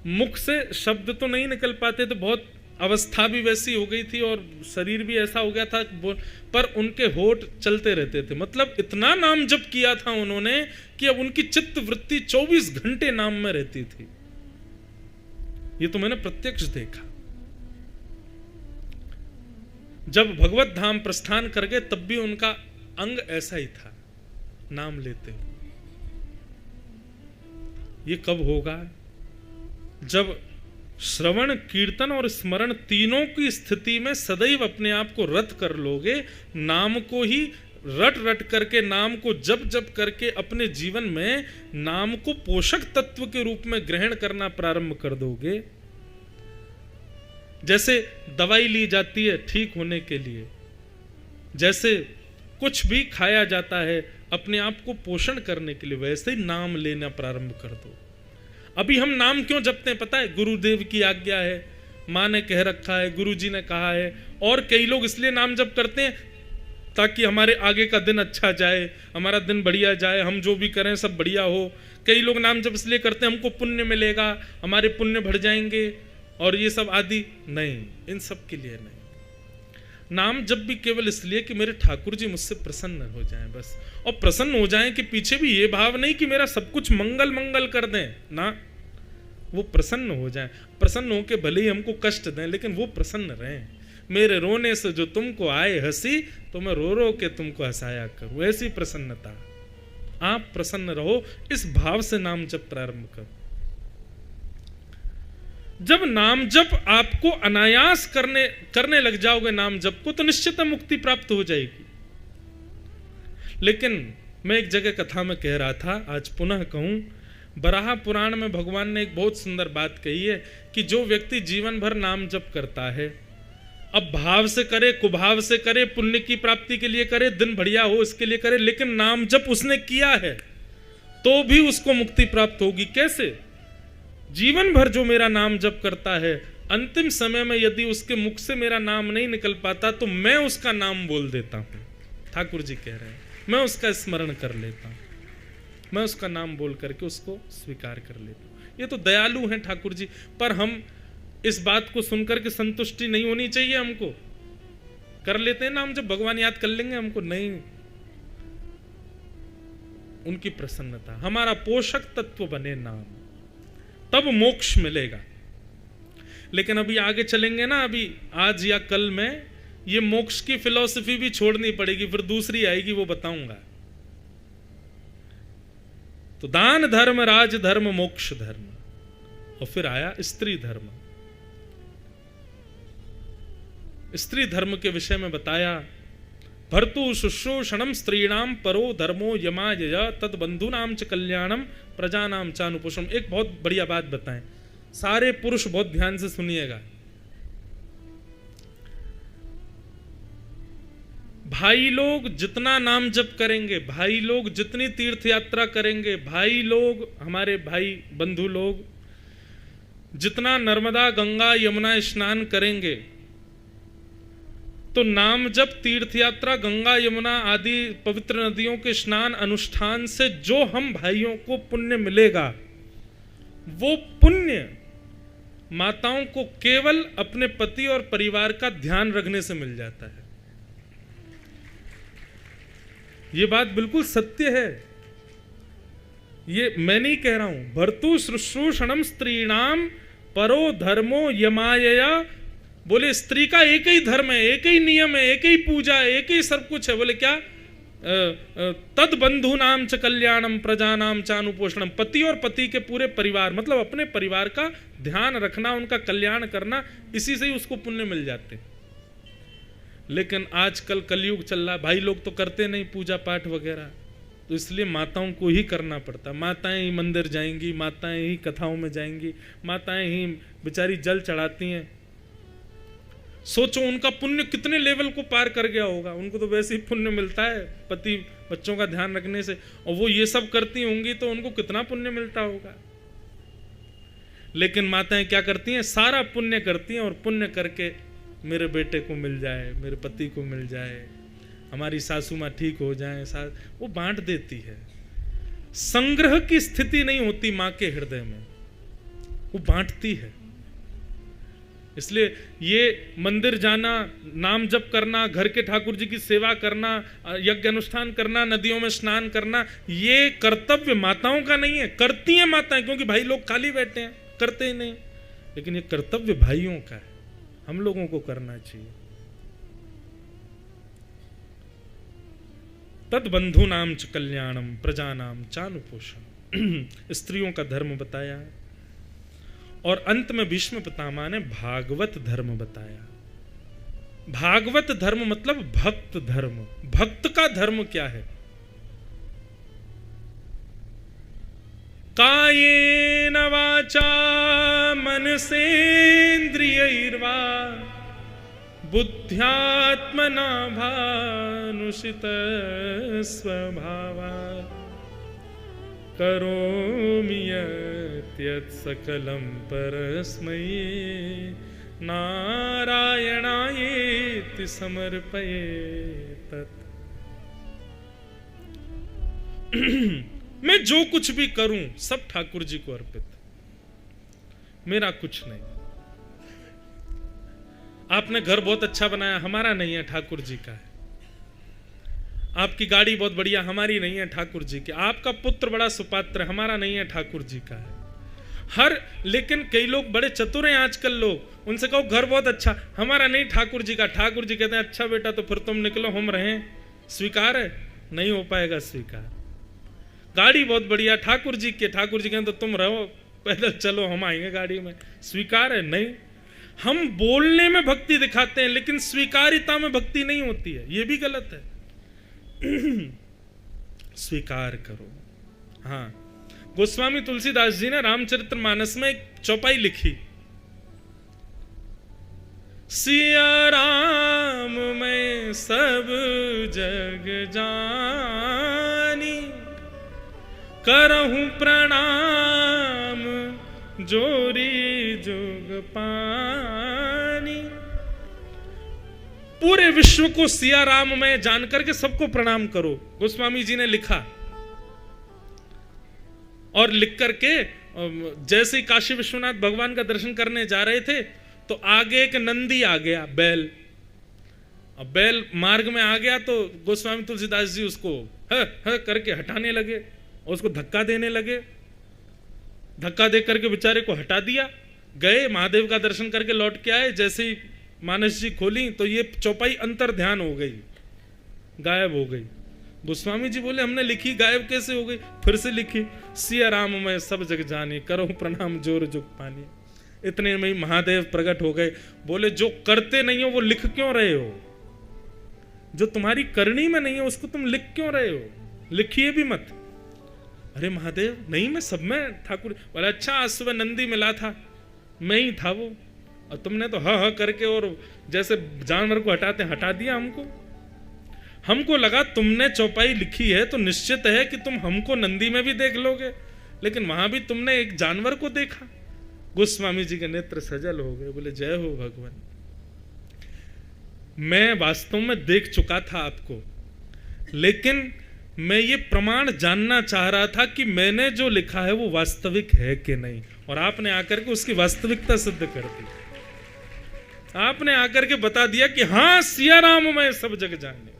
मुख से शब्द तो नहीं निकल पाते थे, बहुत अवस्था भी वैसी हो गई थी और शरीर भी ऐसा हो गया था, पर उनके होठ चलते रहते थे। मतलब इतना नाम जप किया था उन्होंने कि अब उनकी चित्त वृत्ति 24 घंटे नाम में रहती थी। ये तो मैंने प्रत्यक्ष देखा। जब भगवत धाम प्रस्थान कर गए तब भी उनका अंग ऐसा ही था, नाम लेते हुए। ये कब होगा? जब श्रवण, कीर्तन और स्मरण तीनों की स्थिति में सदैव अपने आप को रत कर लोगे, नाम को ही रट रट करके, नाम को जप जप करके अपने जीवन में नाम को पोषक तत्व के रूप में ग्रहण करना प्रारंभ कर दोगे। जैसे दवाई ली जाती है ठीक होने के लिए, जैसे कुछ भी खाया जाता है अपने आप को पोषण करने के लिए, वैसे ही नाम लेना प्रारंभ कर दो। अभी हम नाम क्यों जपते हैं पता है? गुरुदेव की आज्ञा है, माँ ने कह रखा है, गुरुजी ने कहा है। और कई लोग इसलिए नाम जप करते हैं ताकि हमारे आगे का दिन अच्छा जाए, हमारा दिन बढ़िया जाए, हम जो भी करें सब बढ़िया हो। कई लोग नाम जप इसलिए करते हैं हमको पुण्य मिलेगा, हमारे पुण्य बढ़ जाएंगे और ये सब आदि। नहीं, इन सब के लिए नहीं। नाम जब भी केवल इसलिए कि मेरे ठाकुर जी मुझसे प्रसन्न हो जाएं बस। और प्रसन्न हो जाएं कि पीछे भी ये भाव नहीं कि मेरा सब कुछ मंगल मंगल कर दें ना, वो प्रसन्न हो जाएं। प्रसन्न हो के भले ही हमको कष्ट दें लेकिन वो प्रसन्न रहें। मेरे रोने से जो तुमको आए हंसी, तो मैं रो रो के तुमको हंसाया करूं, ऐसी प्रसन्नता। आप प्रसन्न रहो, इस भाव से नाम जप प्रारंभ करो। जब नाम जप आपको अनायास करने लग जाओगे नाम जप को, तो निश्चित मुक्ति प्राप्त हो जाएगी। लेकिन मैं एक जगह कथा में कह रहा था, आज पुनः कहूं, बराह पुराण में भगवान ने एक बहुत सुंदर बात कही है कि जो व्यक्ति जीवन भर नाम जप करता है, अब भाव से करे, कुभाव से करे, पुण्य की प्राप्ति के लिए करे, दिन बढ़िया हो इसके लिए करे, लेकिन नाम जप उसने किया है तो भी उसको मुक्ति प्राप्त होगी। कैसे? जीवन भर जो मेरा नाम जप करता है, अंतिम समय में यदि उसके मुख से मेरा नाम नहीं निकल पाता तो मैं उसका नाम बोल देता हूं। ठाकुर जी कह रहे हैं, मैं उसका स्मरण कर लेता हूं, मैं उसका नाम बोल करके उसको स्वीकार कर लेता हूं। ये तो दयालु हैं ठाकुर जी। पर हम इस बात को सुनकर के संतुष्टि नहीं होनी चाहिए हमको। कर लेते हैं नाम जब, भगवान याद कर लेंगे हमको, नहीं। उनकी प्रसन्नता, हमारा पोषक तत्व बने नाम, तब मोक्ष मिलेगा। लेकिन अभी आगे चलेंगे ना, अभी आज या कल में ये मोक्ष की फिलॉसफी भी छोड़नी पड़ेगी, फिर दूसरी आएगी, वो बताऊंगा। तो दान धर्म, राज धर्म, मोक्ष धर्म, और फिर आया स्त्री धर्म। स्त्री धर्म के विषय में बताया, भर्तु शुश्रूषणम स्त्रीणाम परो धर्मो यमायया तद बंधुनाम च कल्याणम प्रजानाम चानुपोषण। एक बहुत बढ़िया बात बताएं, सारे पुरुष बहुत ध्यान से सुनिएगा। भाई लोग जितना नाम जप करेंगे, भाई लोग जितनी तीर्थ यात्रा करेंगे, भाई लोग, हमारे भाई बंधु लोग जितना नर्मदा गंगा यमुना स्नान करेंगे, तो नाम जप, तीर्थ यात्रा, गंगा यमुना आदि पवित्र नदियों के स्नान अनुष्ठान से जो हम भाइयों को पुण्य मिलेगा, वो पुण्य माताओं को केवल अपने पति और परिवार का ध्यान रखने से मिल जाता है। ये बात बिल्कुल सत्य है, ये मैं नहीं कह रहा हूं। भर्तु शुश्रूषणम स्त्रीणाम परो धर्मो यमायया। बोले स्त्री का एक ही धर्म है, एक ही नियम है, एक ही पूजा है, एक ही सब कुछ है। बोले क्या? तद बंधु नाम च कल्याणम प्रजा नाम चानुपोषणम। पति और पति के पूरे परिवार, मतलब अपने परिवार का ध्यान रखना, उनका कल्याण करना, इसी से ही उसको पुण्य मिल जाते। लेकिन आजकल कलयुग चल रहा, भाई लोग तो करते नहीं पूजा पाठ वगैरह, तो इसलिए माताओं को ही करना पड़ता। माताएं ही मंदिर जाएंगी, माताएं ही कथाओं में जाएंगी, माताएं ही बेचारी जल चढ़ाती हैं। सोचो उनका पुण्य कितने लेवल को पार कर गया होगा। उनको तो वैसे ही पुण्य मिलता है पति बच्चों का ध्यान रखने से, और वो ये सब करती होंगी तो उनको कितना पुण्य मिलता होगा। लेकिन माताएं क्या करती हैं? सारा पुण्य करती हैं, और पुण्य करके मेरे बेटे को मिल जाए, मेरे पति को मिल जाए, हमारी सासू माँ ठीक हो जाए, वो बांट देती है। संग्रह की स्थिति नहीं होती माँ के हृदय में, वो बांटती है। इसलिए ये मंदिर जाना, नाम जप करना, घर के ठाकुर जी की सेवा करना, यज्ञ अनुष्ठान करना, नदियों में स्नान करना, ये कर्तव्य माताओं का नहीं है। करती हैं माताएं, क्योंकि भाई लोग खाली बैठे हैं, करते ही नहीं। लेकिन ये कर्तव्य भाइयों का है, हम लोगों को करना चाहिए। तद बंधु नाम च कल्याणम प्रजा नाम चानुपोषण। स्त्रियों का धर्म बताया और अंत में भीष्म पितामह ने भागवत धर्म बताया। भागवत धर्म मतलब भक्त धर्म। भक्त का धर्म क्या है? कायेन वाचा मनसेन्द्रियैर्वा बुद्ध्यात्मना भानुषित स्वभावात् करोमि यत् सकलं परस्मै नारायणायेति समर्पयेत्। मैं जो कुछ भी करूं सब ठाकुर जी को अर्पित, मेरा कुछ नहीं। आपने घर बहुत अच्छा बनाया, हमारा नहीं है, ठाकुर जी का है। आपकी गाड़ी बहुत बढ़िया, हमारी नहीं है, ठाकुर जी की। आपका पुत्र बड़ा सुपात्र, हमारा नहीं है, ठाकुर जी का है। लेकिन कई लोग बड़े चतुर हैं आजकल, लोग उनसे कहो घर बहुत अच्छा, हमारा नहीं, ठाकुर जी का। ठाकुर जी कहते हैं अच्छा बेटा तो फिर तुम निकलो, हम रहें। स्वीकार है? नहीं हो पाएगा स्वीकार। गाड़ी बहुत बढ़िया, ठाकुर जी के, ठाकुर जी कहते तो तुम रहो, पैदल चलो, हम आएंगे गाड़ी में। स्वीकार है? नहीं। हम बोलने में भक्ति दिखाते हैं लेकिन स्वीकारिता में भक्ति नहीं होती है, यह भी गलत है। स्वीकार करो। हाँ, गोस्वामी तुलसीदास जी ने रामचरितमानस में एक चौपाई लिखी, सिया राम मैं सब जग जानी, करहूं प्रणाम जोरी जुग पानी। पूरे विश्व को सिया राम में जान करके सबको प्रणाम करो, गोस्वामी जी ने लिखा। और लिख करके जैसे ही काशी विश्वनाथ भगवान का दर्शन करने जा रहे थे तो आगे एक नंदी आ गया, बैल। अब बैल मार्ग में आ गया तो गोस्वामी तुलसीदास जी उसको ह करके हटाने लगे और उसको धक्का देने लगे। धक्का दे करके बेचारे को हटा दिया, गए महादेव का दर्शन करके लौट के आए। जैसे ही मानस जी खोली तो ये चौपाई अंतर ध्यान हो गई, गायब हो गई। गोस्वामी जी बोले हमने लिखी, गायब कैसे हो गई? फिर से लिखी, सिया राम मैं सब जग जानी, करो प्रणाम जोर जुग पानी। इतने में ही महादेव प्रकट हो गए। बोले जो करते नहीं हो वो लिख क्यों रहे हो? जो तुम्हारी करनी में नहीं है उसको तुम लिख क्यों रहे हो? लिखिए भी मत। अरे महादेव नहीं, मैं सब में ठाकुर। बोले अच्छा, आज सुबह नंदी मिला था, मैं ही था वो, और तुमने तो ह करके और जैसे जानवर को हटाते हटा दिया हमको। हमको लगा तुमने चौपाई लिखी है तो निश्चित है कि तुम हमको नंदी में भी देख लोगे, लेकिन वहां भी तुमने एक जानवर को देखा। गोस्वामी जी के नेत्र सजल हो गए, बोले जय हो भगवान। मैं वास्तव में देख चुका था आपको, लेकिन मैं ये प्रमाण जानना चाह रहा था कि मैंने जो लिखा है वो वास्तविक है कि नहीं। और आपने आकर के उसकी वास्तविकता सिद्ध कर दी। आपने आकर के बता दिया कि हाँ सिया राम मैं सब जग जाने,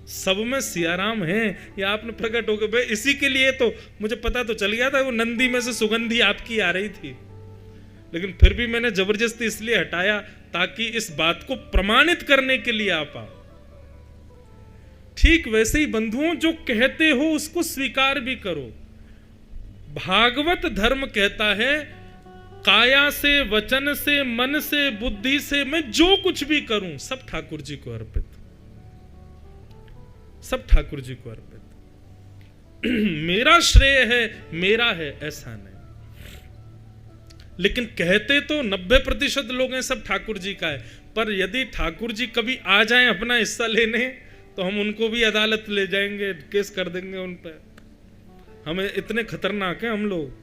सब में सिया राम है। ये आपने प्रकट हो गए। इसी के लिए तो मुझे पता तो चल गया था, वो नंदी में से सुगंधी आपकी आ रही थी, लेकिन फिर भी मैंने जबरदस्ती इसलिए हटाया ताकि इस बात को प्रमाणित करने के लिए आप आओ। ठीक वैसे ही बंधुओं, जो कहते हो उसको स्वीकार भी करो। भागवत धर्म कहता है काया से, वचन से, मन से, बुद्धि से मैं जो कुछ भी करूं सब ठाकुर जी को अर्पित, सब ठाकुर जी को अर्पित। मेरा श्रेय है, मेरा है, ऐसा नहीं। लेकिन कहते तो 90% लोग हैं सब ठाकुर जी का है, पर यदि ठाकुर जी कभी आ जाएं अपना हिस्सा लेने तो हम उनको भी अदालत ले जाएंगे, केस कर देंगे उन पर। हमें इतने खतरनाक हैं हम लोग।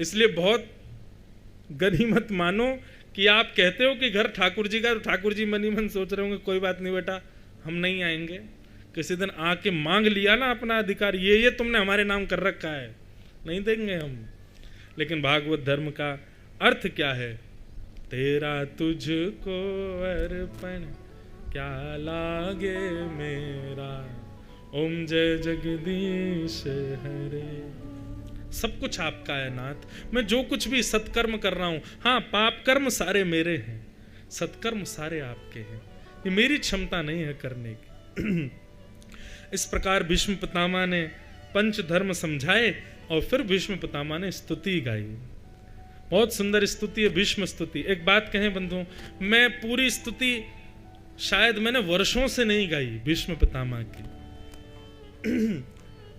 इसलिए बहुत गनीमत मानो कि आप कहते हो कि घर ठाकुर जी का, तो ठाकुर जी मन ही मन सोच रहे होंगे कोई बात नहीं बेटा, हम नहीं आएंगे। किसी दिन आके मांग लिया ना अपना अधिकार, ये तुमने हमारे नाम कर रखा है, नहीं देंगे हम। लेकिन भागवत धर्म का अर्थ क्या है? तेरा तुझको अर्पण क्या लागे मेरा, ओम जय जगदीश हरे। सब कुछ आपका है नाथ। मैं जो कुछ भी सत्कर्म कर रहा हूं, हाँ पाप कर्म सारे मेरे हैं, सत्कर्म सारे आपके हैं। ये मेरी क्षमता नहीं है करने की। इस प्रकार भीष्म पितामह ने पंच धर्म समझाए और फिर भीष्म पितामह ने स्तुति गाई। बहुत सुंदर स्तुति है भीष्म स्तुति। एक बात कहें बंधुओं, मैं पूरी स्तुति शायद मैंने वर्षों से नहीं गाई भीष्म पितामह की,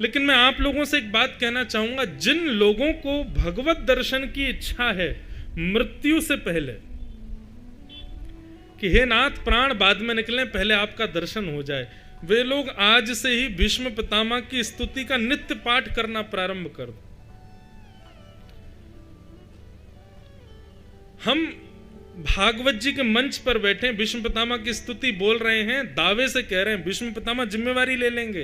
लेकिन मैं आप लोगों से एक बात कहना चाहूंगा, जिन लोगों को भगवत दर्शन की इच्छा है मृत्यु से पहले कि हे नाथ प्राण बाद में निकले, पहले आपका दर्शन हो जाए, वे लोग आज से ही भीष्म पितामह की स्तुति का नित्य पाठ करना प्रारंभ कर दो। हम भागवत जी के मंच पर बैठे भीष्म पितामह की स्तुति बोल रहे हैं, दावे से कह रहे हैं भीष्म पितामह जिम्मेवारी ले लेंगे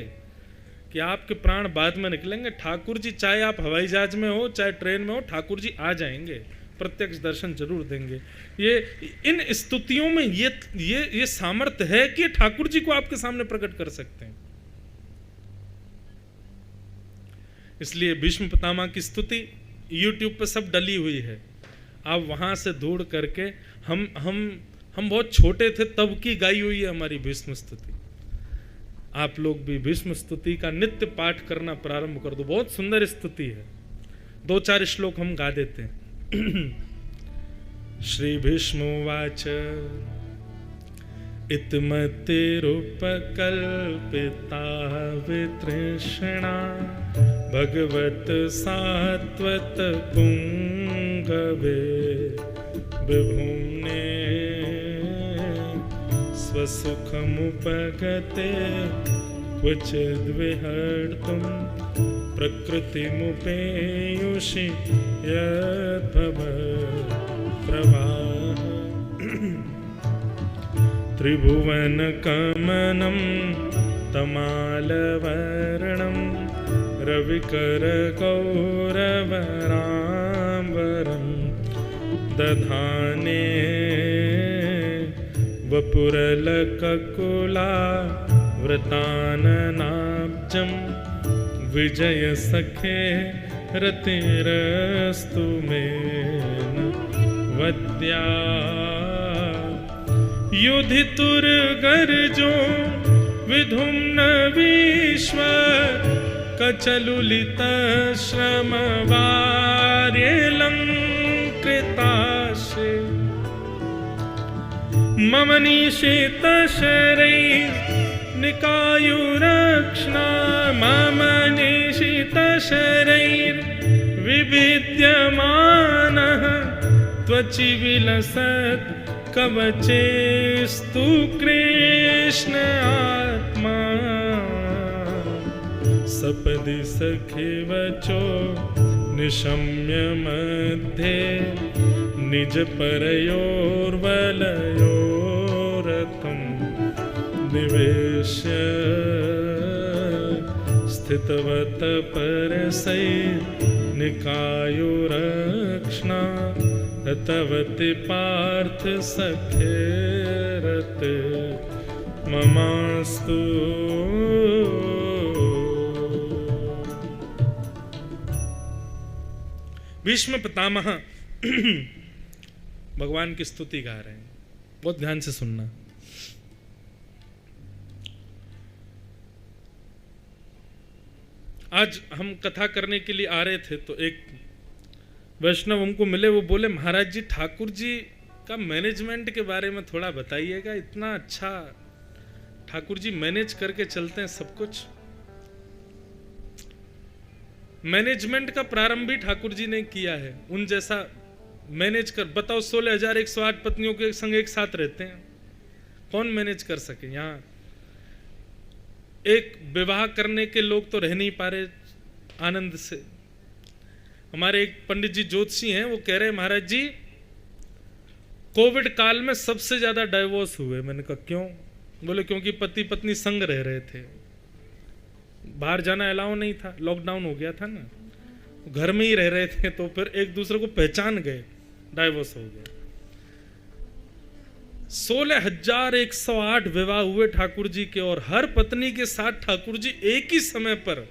कि आपके प्राण बाद में निकलेंगे। ठाकुर जी चाहे आप हवाई जहाज में हो चाहे ट्रेन में हो, ठाकुर जी आ जाएंगे, प्रत्यक्ष दर्शन जरूर देंगे। ये इन स्तुतियों में ये सामर्थ्य है कि ठाकुर जी को आपके सामने प्रकट कर सकते हैं। इसलिए भीष्म पितामह की स्तुति YouTube पे सब डली हुई है, आप वहां से ढूंढ करके हम बहुत छोटे थे तब की गाई हुई है हमारी भीष्म स्तुति। आप लोग भी भीष्म स्तुति का नित्य पाठ करना प्रारंभ कर दो, बहुत सुंदर स्तुति है। 2-4 श्लोक हम गा देते हैं। श्री भीष्मोवाच इत्मतिरुपकल्पिता वितृष्णा भगवत सात्वत पुंगवे विभुम्ने स्वसुखमुपगते क्वचिद्विहर्तुं प्रकृतिमुपेयुषि यद्भवप्रवाह त्रिभुवनकमनं तमालवर्णं रविकरगौरवराम्बरं दधाने वपुरलककुलावृताननाब्जं विजयसखे रतिरस्तु मे वद्या युधितुर्गर्जो विधुम्न विश्व कचलुलितश्रमवार्यलङ्कृताशे मम निशितशरैर्निकायुरक्ष्णा मम निशितशरैर्विभिद्यमानः त्वचि विलसत् कवचेस्तु कृष्ण आत्मा सपदि सखिवचो निशम्य मध्ये निज परयोर्वलयोरतं निवेश्य स्थितवत परसै निकायुरक्ष्णा तवति पार्थ सखेरत ममास्तु। भीष्म पितामह भगवान की स्तुति गा रहे हैं, बहुत ध्यान से सुनना। आज हम कथा करने के लिए आ रहे थे तो एक वैष्णव हमको मिले, वो बोले महाराज जी ठाकुर जी का मैनेजमेंट के बारे में थोड़ा बताइएगा, इतना अच्छा ठाकुर जी मैनेज करके चलते हैं सब कुछ। मैनेजमेंट का प्रारंभ भी ठाकुर जी ने किया है, उन जैसा मैनेज कर बताओ। 16,108 पत्नियों के संग एक साथ रहते हैं, कौन मैनेज कर सके। यहाँ एक विवाह करने के लोग तो रह नहीं पा रहे आनंद से। हमारे एक पंडित जी ज्योतिषी हैं, वो कह रहे हैं महाराज जी कोविड काल में सबसे ज्यादा डाइवोर्स हुए। मैंने कहा क्यों? बोले क्योंकि पति पत्नी संग रह रहे थे, बाहर जाना अलाउ नहीं था, लॉकडाउन हो गया था ना, घर में ही रह रहे थे, तो फिर एक दूसरे को पहचान गए, डाइवोर्स हो गया। 16,108 विवाह हुए ठाकुर जी के, और हर पत्नी के साथ ठाकुर जी एक ही समय पर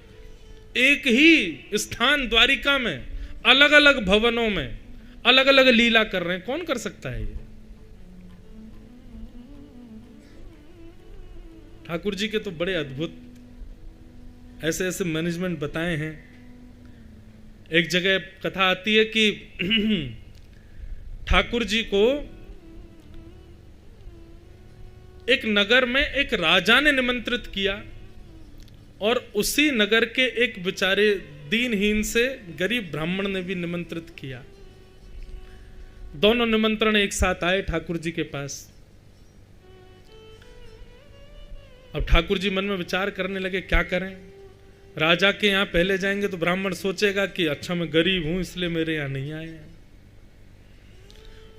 एक ही स्थान द्वारिका में अलग अलग भवनों में अलग अलग लीला कर रहे हैं। कौन कर सकता है ये? ठाकुर जी के तो बड़े अद्भुत ऐसे ऐसे मैनेजमेंट बताए हैं। एक जगह कथा आती है कि ठाकुर जी को एक नगर में एक राजा ने निमंत्रित किया और उसी नगर के एक बेचारे दीनहीन से गरीब ब्राह्मण ने भी निमंत्रित किया। दोनों निमंत्रण एक साथ आए ठाकुर जी के पास। अब ठाकुर जी मन में विचार करने लगे क्या करें। राजा के यहाँ पहले जाएंगे तो ब्राह्मण सोचेगा कि अच्छा मैं गरीब हूं इसलिए मेरे यहाँ नहीं आए हैं,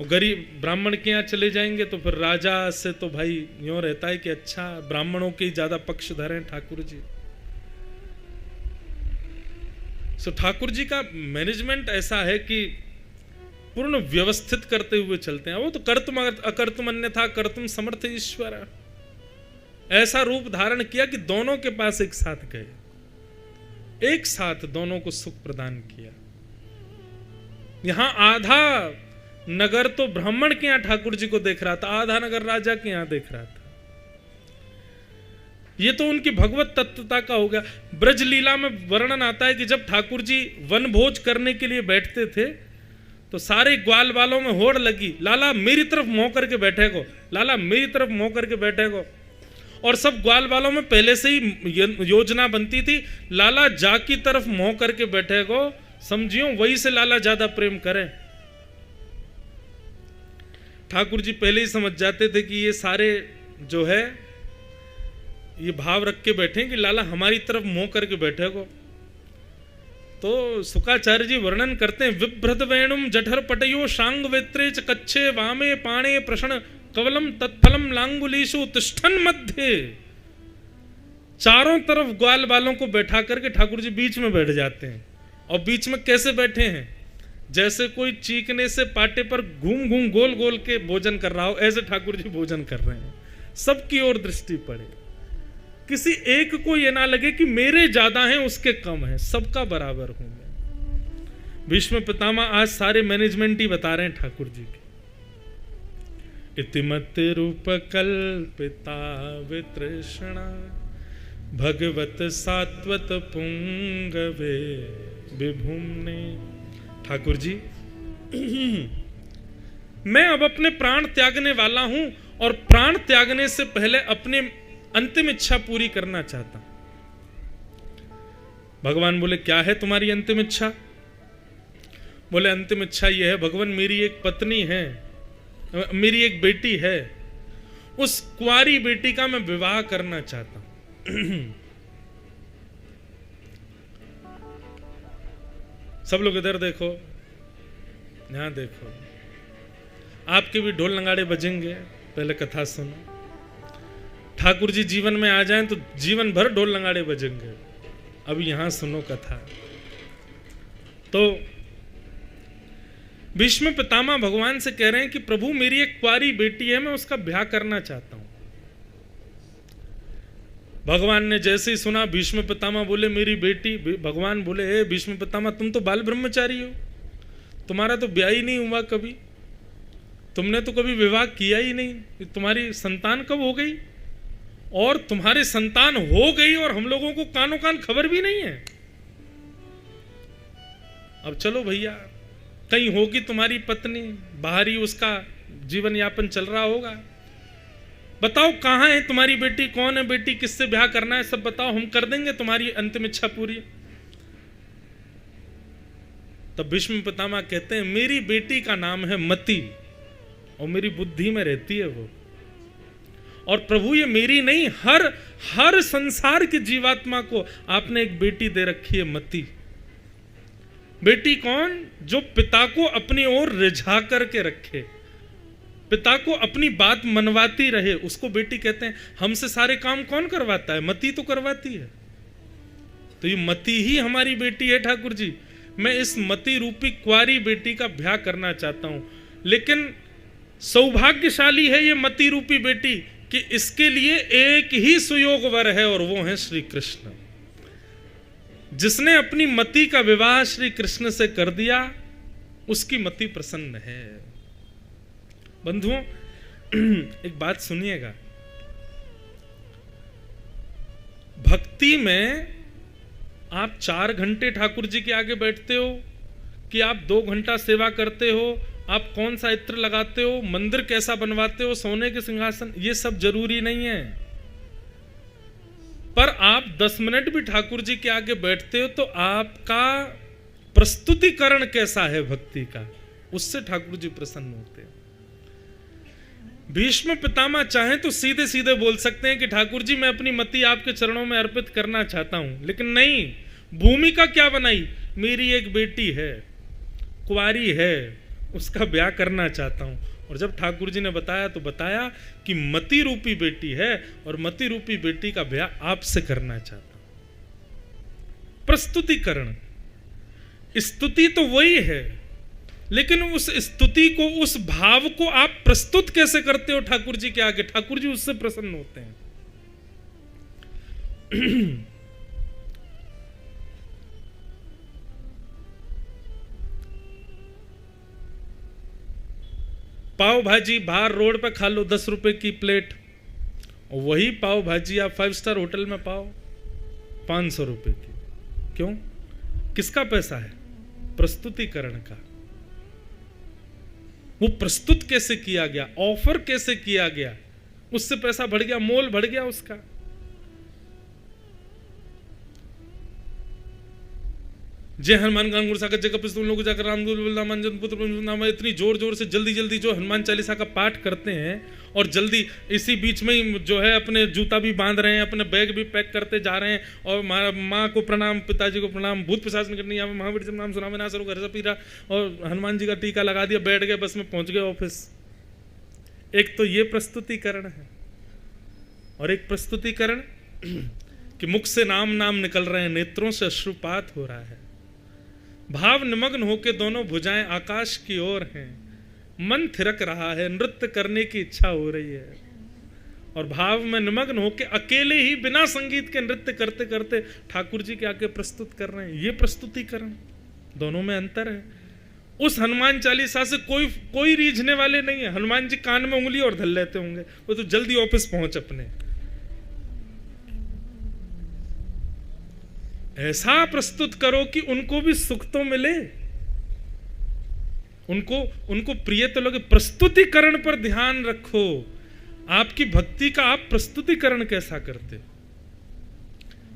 और गरीब ब्राह्मण के यहाँ चले जाएंगे तो फिर राजा से तो भाई यूं रहता है कि अच्छा ब्राह्मणों के ज्यादा पक्ष धरे ठाकुर जी। सो ठाकुर जी का मैनेजमेंट ऐसा है कि पूर्ण व्यवस्थित करते हुए चलते हैं। वो तो कर्तुम अकर्तुम अन्यथा कर्तुम समर्थ ईश्वर, ऐसा रूप धारण किया कि दोनों के पास एक साथ गए, एक साथ दोनों को सुख प्रदान किया। यहां आधा नगर तो ब्राह्मण के यहां ठाकुर जी को देख रहा था, आधा नगर राजा के यहां देख रहा था। ये तो उनकी भगवत तत्वता का हो गया। ब्रज लीला में वर्णन आता है कि जब ठाकुर जी वन भोज करने के लिए बैठते थे तो सारे ग्वाल वालों में होड़ लगी, लाला मेरी तरफ मुंह करके बैठे को, लाला मेरी तरफ मुंह करके बैठे को। और सब ग्वाल वालों में पहले से ही योजना बनती थी, लाला जा की तरफ मुंह करके बैठे को, समझियो वही से लाला ज्यादा प्रेम करे। ठाकुर जी पहले ही समझ जाते थे कि ये सारे जो है ये भाव रख के बैठे कि लाला हमारी तरफ मुंह करके बैठे को। तो शुकाचार्य जी वर्णन करते हैं, विभ्रत वेणुम जठर पटयो शांग वेत्रे च कच्छे वामे पाणे प्रषण कवलम तत्फलम लांगुलीशु तिष्ठन मध्य। चारों तरफ ग्वाल वालों को बैठा करके ठाकुर जी बीच में बैठ जाते हैं। और बीच में कैसे बैठे हैं, जैसे कोई चीकने से पाटे पर घूम घूम गोल गोल के भोजन कर रहा हो, ऐसे ठाकुर जी भोजन कर रहे हैं। सबकी ओर दृष्टि पड़े, किसी एक को यह ना लगे कि मेरे ज्यादा हैं उसके कम हैं, सबका बराबर हूं मैं। भीष्म पितामह आज सारे मैनेजमेंट ही बता रहे हैं ठाकुर जी के। इतिमति रूप कल्पिता वितृष्णा भगवत सात्वत पुंगवे विभुम्ने। ठाकुर जी मैं अब अपने प्राण त्यागने वाला हूं और प्राण त्यागने से पहले अपने अंतिम इच्छा पूरी करना चाहता हूं। भगवान बोले क्या है तुम्हारी अंतिम इच्छा? बोले अंतिम इच्छा यह है भगवान, मेरी एक पत्नी है, मेरी एक बेटी है, उस कुंवारी बेटी का मैं विवाह करना चाहता हूं। सब लोग इधर देखो, यहां देखो, आपके भी ढोल नगाड़े बजेंगे। पहले कथा सुनो। ठाकुर जी जीवन में आ जाएं तो जीवन भर ढोल नगाड़े बजेंगे। अब यहां सुनो कथा। तो भीष्म पितामह भगवान से कह रहे हैं कि प्रभु मेरी एक कुंवारी बेटी है, मैं उसका ब्याह करना चाहता हूं। भगवान ने जैसे ही सुना, भीष्म पितामह बोले मेरी बेटी। भगवान बोले हे भीष्म पितामह, तुम तो बाल ब्रह्मचारी हो, तुम्हारा तो ब्याह ही नहीं हुआ कभी, तुमने तो कभी विवाह किया ही नहीं, तुम्हारी संतान कब हो गई? और तुम्हारी संतान हो गई और हम लोगों को कानों कान खबर भी नहीं है। अब चलो भैया, कहीं होगी तुम्हारी पत्नी, बाहर ही उसका जीवन यापन चल रहा होगा, बताओ कहां है तुम्हारी बेटी, कौन है बेटी, किससे ब्याह करना है, सब बताओ, हम कर देंगे तुम्हारी अंतिम इच्छा पूरी। तब भीष्म पितामह कहते हैं मेरी बेटी का नाम है मति और मेरी बुद्धि में रहती है वो। और प्रभु ये मेरी नहीं, हर संसार की जीवात्मा को आपने एक बेटी दे रखी है, मति। बेटी कौन? जो पिता को अपनी ओर रिझा करके रखे, पिता को अपनी बात मनवाती रहे, उसको बेटी कहते हैं। हमसे सारे काम कौन करवाता है? मति तो करवाती है। तो ये मति ही हमारी बेटी है ठाकुर जी। मैं इस मति रूपी कुंवारी बेटी का ब्याह करना चाहता हूं, लेकिन सौभाग्यशाली है ये मति रूपी बेटी कि इसके लिए एक ही सुयोग वर है और वो है श्री कृष्ण। जिसने अपनी मति का विवाह श्री कृष्ण से कर दिया उसकी मति प्रसन्न है। बंधुओं एक बात सुनिएगा, भक्ति में आप 4 घंटे ठाकुर जी के आगे बैठते हो कि आप 2 घंटा सेवा करते हो, आप कौन सा इत्र लगाते हो, मंदिर कैसा बनवाते हो, सोने के सिंहासन, ये सब जरूरी नहीं है। पर आप 10 मिनट भी ठाकुर जी के आगे बैठते हो तो आपका प्रस्तुतिकरण कैसा है भक्ति का, उससे ठाकुर जी प्रसन्न होते हैं। भीष्म पितामह चाहें तो सीधे सीधे बोल सकते हैं कि ठाकुर जी मैं अपनी मति आपके चरणों में अर्पित करना चाहता हूं, लेकिन नहीं, भूमिका क्या बनाई, मेरी एक बेटी है, कुंवारी है, उसका ब्याह करना चाहता हूं। और जब ठाकुर जी ने बताया तो बताया कि मति रूपी बेटी है और मति रूपी बेटी का ब्याह आपसे करना चाहता हूं। प्रस्तुतिकरण, स्तुति तो वही है, लेकिन उस स्तुति को, उस भाव को आप प्रस्तुत कैसे करते हो ठाकुर जी के आगे, ठाकुर जी उससे प्रसन्न होते हैं। पाव भाजी बाहर रोड पे खा लो 10 रुपए की प्लेट, और वही पाव भाजी आप 5 स्टार होटल में पाओ 500 रुपए की। क्यों? किसका पैसा है? प्रस्तुतिकरण का। वो प्रस्तुत कैसे किया गया, ऑफर कैसे किया गया, उससे पैसा बढ़ गया, मोल बढ़ गया उसका। जय हनुमान ज्ञान गुण सागर जय कपीस तुम लोग जाकर राम पुत्र नाम, इतनी जोर जोर से जल्दी जल्दी जो हनुमान चालीसा का पाठ करते हैं, और जल्दी इसी बीच में ही जो है अपने जूता भी बांध रहे हैं, अपने बैग भी पैक करते जा रहे हैं, और माँ को प्रणाम, पिताजी को प्रणाम, भूत पिशाच निकट नहीं आवे, महावीर जी नाम सुना में ना सरो घर से पीरा, और हनुमान जी का टीका लगा दिया, बैठ गए, बस में पहुंच गए ऑफिस। एक तो ये प्रस्तुतिकरण है, और एक प्रस्तुतिकरण कि मुख से नाम नाम निकल रहे हैं, नेत्रों से अश्रुपात हो रहा है, भाव निमग्न होके दोनों भुजाएं आकाश की ओर हैं, मन थिरक रहा है, नृत्य करने की इच्छा हो रही है, और भाव में निमग्न होके अकेले ही बिना संगीत के नृत्य करते करते ठाकुर जी के आगे प्रस्तुत कर रहे हैं। ये प्रस्तुतिकरण, दोनों में अंतर है। उस हनुमान चालीसा से कोई रीझने वाले नहीं है। हनुमान जी कान में उंगली और धल लेते होंगे, वो तो जल्दी ऑफिस पहुंच अपने। ऐसा प्रस्तुत करो कि उनको भी सुख तो मिले, उनको प्रिय तो लगे। प्रस्तुतिकरण पर ध्यान रखो। आपकी भक्ति का आप प्रस्तुतिकरण कैसा करते हो?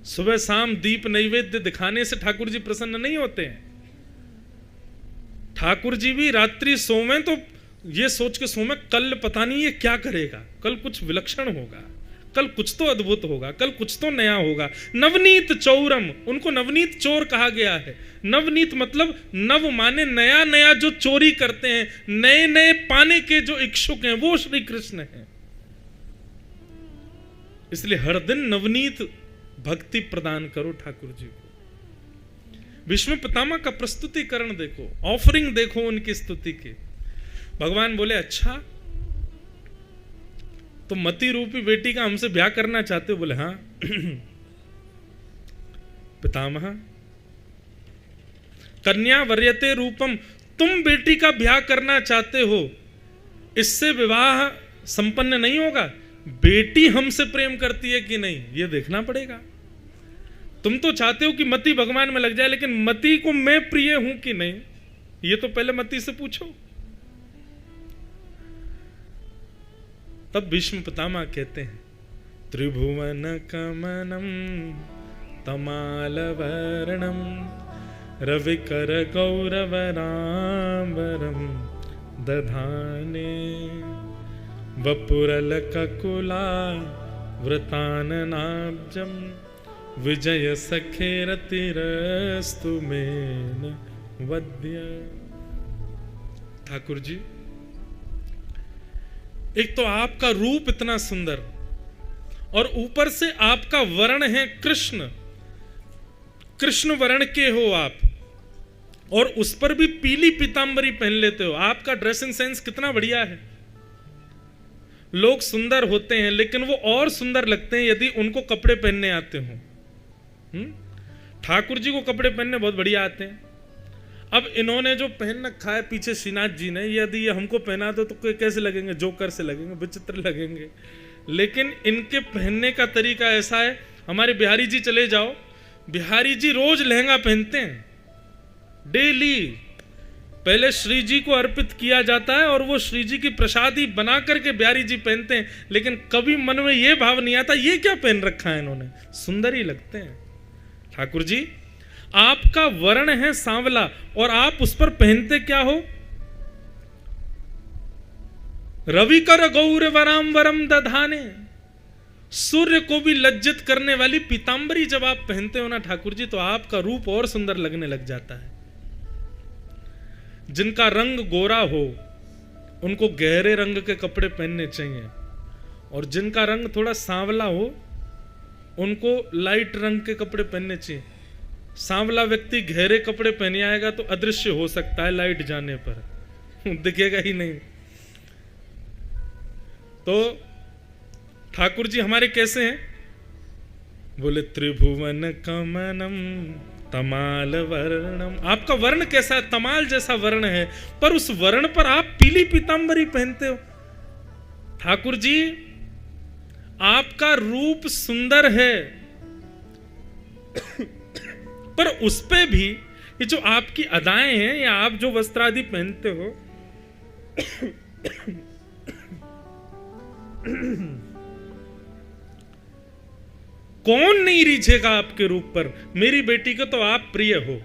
सुबह शाम दीप नैवेद्य दिखाने से ठाकुर जी प्रसन्न नहीं होते हैं। ठाकुर जी भी रात्रि सोवें तो ये सोच के सोवें कल पता नहीं ये क्या करेगा, कल कुछ विलक्षण होगा, कल कुछ तो अद्भुत होगा, कल कुछ तो नया होगा। नवनीत चौरम, उनको नवनीत चोर कहा गया है। नवनीत मतलब नव माने नया नया, जो चोरी करते हैं, नए नए पाने के जो इच्छुक हैं, वो श्री कृष्ण हैं। इसलिए हर दिन नवनीत भक्ति प्रदान करो ठाकुर जी को। भीष्म पितामह का प्रस्तुतिकरण देखो, ऑफरिंग देखो उनकी स्तुति के। भगवान बोले अच्छा तो मति रूपी बेटी का हमसे ब्याह करना चाहते हो? बोले हाँ। पितामह कन्या वर्यते रूपम, तुम बेटी का ब्याह करना चाहते हो, इससे विवाह संपन्न नहीं होगा। बेटी हमसे प्रेम करती है कि नहीं ये देखना पड़ेगा। तुम तो चाहते हो कि मति भगवान में लग जाए, लेकिन मति को मैं प्रिय हूं कि नहीं ये तो पहले मति से पूछो। तब भीष्म पितामह कहते हैं त्रिभुवन कमनम तमालवर्णम रविकर गौरवराम्बरम दधाने वपुरल ककुला वृताननाब्जम विजय सखेरतिरस्तु मेन वद्य। ठाकुर जी, एक तो आपका रूप इतना सुंदर, और ऊपर से आपका वर्ण है कृष्ण, कृष्ण वर्ण के हो आप, और उस पर भी पीली पीतांबरी पहन लेते हो। आपका ड्रेसिंग सेंस कितना बढ़िया है। लोग सुंदर होते हैं, लेकिन वो और सुंदर लगते हैं यदि उनको कपड़े पहनने आते हो। ठाकुर जी को कपड़े पहनने बहुत बढ़िया आते हैं। अब इन्होंने जो पहन रखा है पीछे श्रीनाथ जी ने, यदि ये हमको पहना दो तो कैसे लगेंगे? जोकर से लगेंगे, विचित्र लगेंगे। लेकिन इनके पहनने का तरीका ऐसा है। हमारे बिहारी जी चले जाओ, बिहारी जी रोज लहंगा पहनते हैं, डेली। पहले श्री जी को अर्पित किया जाता है और वो श्री जी की प्रसादी बना करके बिहारी जी पहनते हैं, लेकिन कभी मन में ये भाव नहीं आता ये क्या पहन रखा है इन्होंने, सुंदर ही लगते हैं। ठाकुर जी, आपका वर्ण है सांवला और आप उस पर पहनते क्या हो? रवि कर गौर वराम वरम दधाने, सूर्य को भी लज्जित करने वाली पीतांबरी जब आप पहनते हो ना ठाकुर जी, तो आपका रूप और सुंदर लगने लग जाता है। जिनका रंग गोरा हो उनको गहरे रंग के कपड़े पहनने चाहिए, और जिनका रंग थोड़ा सांवला हो उनको लाइट रंग के कपड़े पहनने चाहिए। सांवला व्यक्ति गहरे कपड़े पहने आएगा तो अदृश्य हो सकता है लाइट जाने पर, दिखेगा ही नहीं। तो ठाकुर जी हमारे कैसे हैं? बोले त्रिभुवन कमनम तमाल वर्णम। आपका वर्ण कैसा है? तमाल जैसा वर्ण है, पर उस वर्ण पर आप पीली पीतांबरी पहनते हो। ठाकुर जी, आपका रूप सुंदर है, पर उस पे भी ये जो आपकी अदाएं हैं या आप जो वस्त्र आदि पहनते हो, कौन नहीं रीझेगा आपके रूप पर? मेरी बेटी को तो आप प्रिय हो,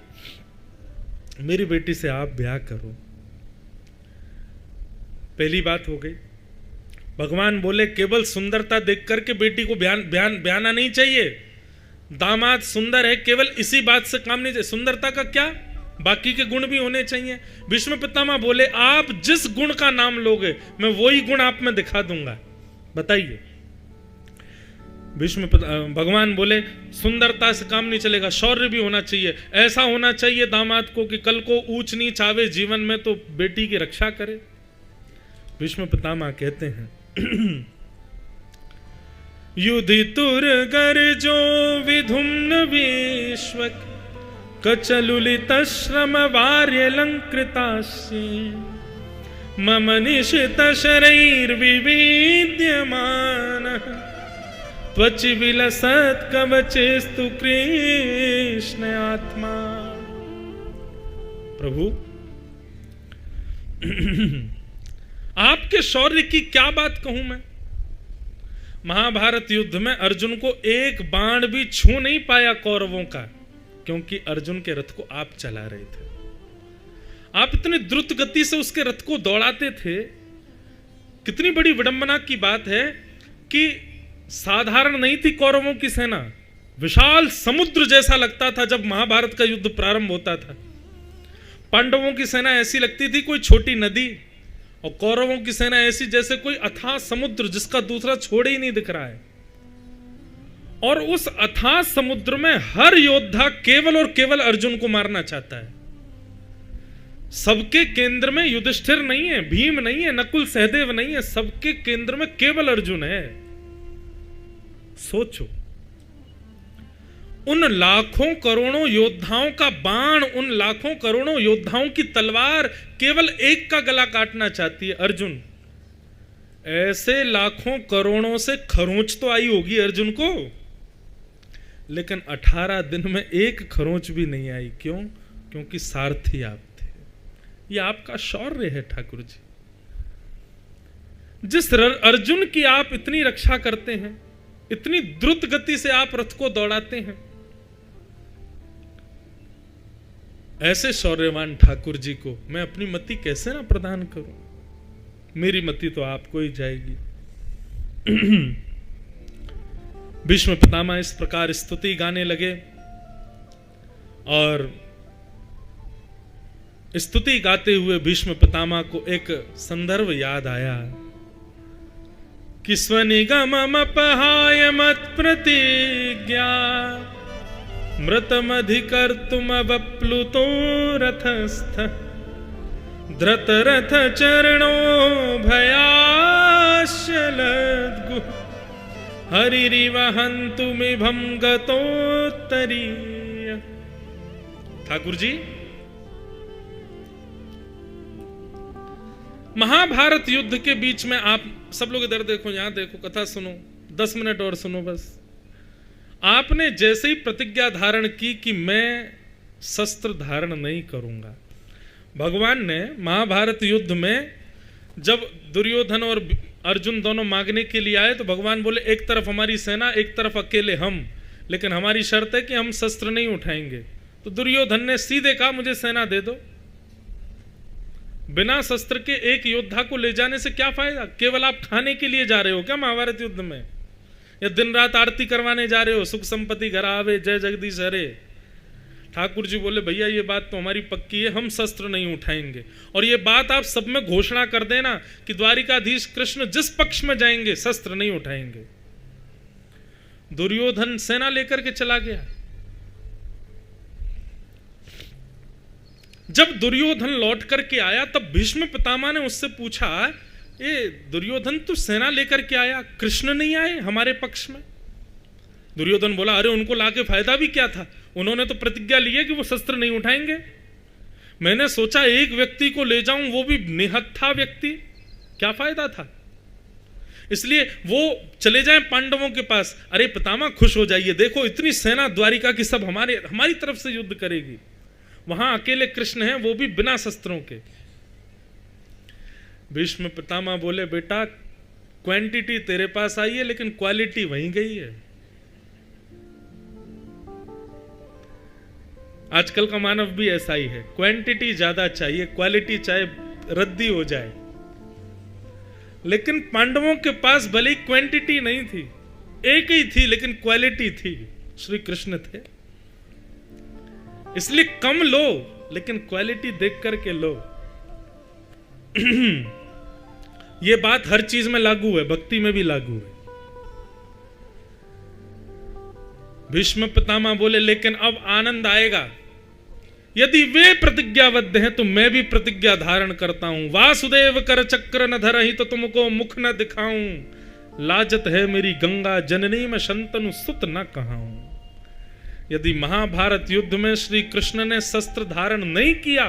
मेरी बेटी से आप ब्याह करो। पहली बात हो गई। भगवान बोले केवल सुंदरता देख करके बेटी को ब्याहना नहीं चाहिए। दामाद सुंदर है, केवल इसी बात से काम नहीं चाहिए। सुंदरता का क्या, बाकी के गुण भी होने चाहिए। भीष्म पितामह बोले आप जिस गुण का नाम लोगे मैं वही गुण आप में दिखा दूंगा, बताइए। भगवान बोले सुंदरता से काम नहीं चलेगा, शौर्य भी होना चाहिए। ऐसा होना चाहिए दामाद को कि कल को ऊंच नीच आवे जीवन में तो बेटी की रक्षा करे। भीष्म पितामह कहते हैं युधितुर गर्जो विधुम्न विश्वक कचलुलित श्रम वार्यलंकृतास्ये मम निशित शरैर्विविद्यमान त्वचि विलसत् कवचेस्तु कृष्ण आत्मा। प्रभु आपके शौर्य की क्या बात कहूं मैं। महाभारत युद्ध में अर्जुन को एक बाण भी छू नहीं पाया कौरवों का, क्योंकि अर्जुन के रथ को आप चला रहे थे। आप इतनी द्रुत गति से उसके रथ को दौड़ाते थे। कितनी बड़ी विडंबना की बात है कि साधारण नहीं थी कौरवों की सेना, विशाल समुद्र जैसा लगता था जब महाभारत का युद्ध प्रारंभ होता था। पांडवों की सेना ऐसी लगती थी कोई छोटी नदी, और कौरवों की सेना ऐसी जैसे कोई अथाह समुद्र जिसका दूसरा छोड़े ही नहीं दिख रहा है। और उस अथाह समुद्र में हर योद्धा केवल और केवल अर्जुन को मारना चाहता है। सबके केंद्र में युधिष्ठिर नहीं है, भीम नहीं है, नकुल सहदेव नहीं है, सबके केंद्र में केवल अर्जुन है। सोचो, उन लाखों करोड़ों योद्धाओं का बाण, उन लाखों करोड़ों योद्धाओं की तलवार केवल एक का गला काटना चाहती है, अर्जुन। ऐसे लाखों करोड़ों से खरोंच तो आई होगी अर्जुन को, लेकिन 18 दिन में एक खरोंच भी नहीं आई। क्यों? क्योंकि सारथी आप थे। ये आपका शौर्य है ठाकुर जी। जिस अर्जुन की आप इतनी रक्षा करते हैं, इतनी द्रुत गति से आप रथ को दौड़ाते हैं, ऐसे शौर्यवान ठाकुर जी को मैं अपनी मति कैसे ना प्रदान करूं। मेरी मति तो आपको ही जाएगी। भीष्म पितामह इस प्रकार स्तुति गाने लगे, और स्तुति गाते हुए भीष्म पितामह को एक संदर्भ याद आया कि स्वनिगममपहाय मत्प्रतिज्ञा मृतमधिकर्तुमवप्लुतो रथस्थ धृतरथ चरणो भयाशलद्गु हरिरिवहन्तुमिभं गतोत्तरीय। ठाकुर जी, महाभारत युद्ध के बीच में आप सब लोग इधर देखो, यहां देखो, कथा सुनो, 10 मिनट और सुनो बस। आपने जैसे ही प्रतिज्ञा धारण की कि मैं शस्त्र धारण नहीं करूंगा, भगवान ने महाभारत युद्ध में जब दुर्योधन और अर्जुन दोनों मांगने के लिए आए तो भगवान बोले एक तरफ हमारी सेना, एक तरफ अकेले हम, लेकिन हमारी शर्त है कि हम शस्त्र नहीं उठाएंगे। तो दुर्योधन ने सीधे कहा मुझे सेना दे दो। बिना शस्त्र के एक योद्धा को ले जाने से क्या फायदा? केवल आप खाने के लिए जा रहे हो क्या महाभारत युद्ध में, या दिन रात आरती करवाने जा रहे हो, सुख संपत्ति घर आवे, जय जगदीश हरे? ठाकुर जी बोले भैया ये बात तो हमारी पक्की है, हम शस्त्र नहीं उठाएंगे। और ये बात आप सब में घोषणा कर देना कि द्वारिकाधीश कृष्ण जिस पक्ष में जाएंगे शस्त्र नहीं उठाएंगे। दुर्योधन सेना लेकर के चला गया। जब दुर्योधन लौट करके आया तब भीष्म पितामह ने उससे पूछा, ए दुर्योधन तू सेना लेकर के आया, कृष्ण नहीं आए हमारे पक्ष में? दुर्योधन बोला अरे उनको लाके फायदा भी क्या था, उन्होंने तो प्रतिज्ञा ली है कि वो शस्त्र नहीं उठाएंगे। मैंने सोचा एक व्यक्ति को ले जाऊं, वो भी निहत्था व्यक्ति, क्या फायदा था? इसलिए वो चले जाएं पांडवों के पास। अरे पितामह खुश हो जाइए, देखो इतनी सेना द्वारिका की सब हमारी तरफ से युद्ध करेगी, वहां अकेले कृष्ण हैं, वो भी बिना शस्त्रों के। भीष्म पितामह बोले बेटा क्वांटिटी तेरे पास आई है लेकिन क्वालिटी वहीं गई है। आजकल का मानव भी ऐसा ही है, क्वांटिटी ज्यादा चाहिए, क्वालिटी चाहे रद्दी हो जाए। लेकिन पांडवों के पास भले क्वांटिटी नहीं थी, एक ही थी, लेकिन क्वालिटी थी, श्री कृष्ण थे। इसलिए कम लो लेकिन क्वालिटी देख करके लो। यह बात हर चीज में लागू है, भक्ति में भी लागू है। भीष्म पितामह बोले लेकिन अब आनंद आएगा, यदि वे प्रतिज्ञाबद्ध हैं तो मैं भी प्रतिज्ञा धारण करता हूं। वासुदेव कर चक्र न धरहि तो तुमको मुख न दिखाऊं, लाजत है मेरी गंगा जननी में शंतनु सुत न कहाऊं। यदि महाभारत युद्ध में श्री कृष्ण ने शस्त्र धारण नहीं किया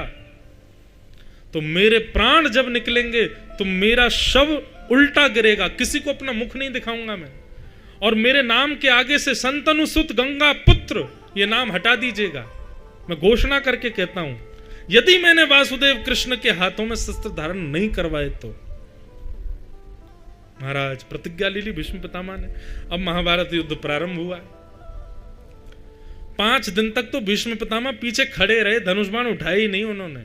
तो मेरे प्राण जब निकलेंगे तो मेरा शव उल्टा गिरेगा, किसी को अपना मुख नहीं दिखाऊंगा मैं। और मेरे नाम के आगे से शंतनु सुत गंगा पुत्र ये नाम हटा दीजिएगा। मैं घोषणा करके कहता हूं यदि मैंने वासुदेव कृष्ण के हाथों में शस्त्र धारण नहीं करवाए तो। महाराज प्रतिज्ञा ले ली भीष्म पितामह ने। अब महाभारत युद्ध प्रारंभ हुआ। 5 दिन तक तो भीष्म पितामह पीछे खड़े रहे, धनुष बाण उठाए ही नहीं उन्होंने,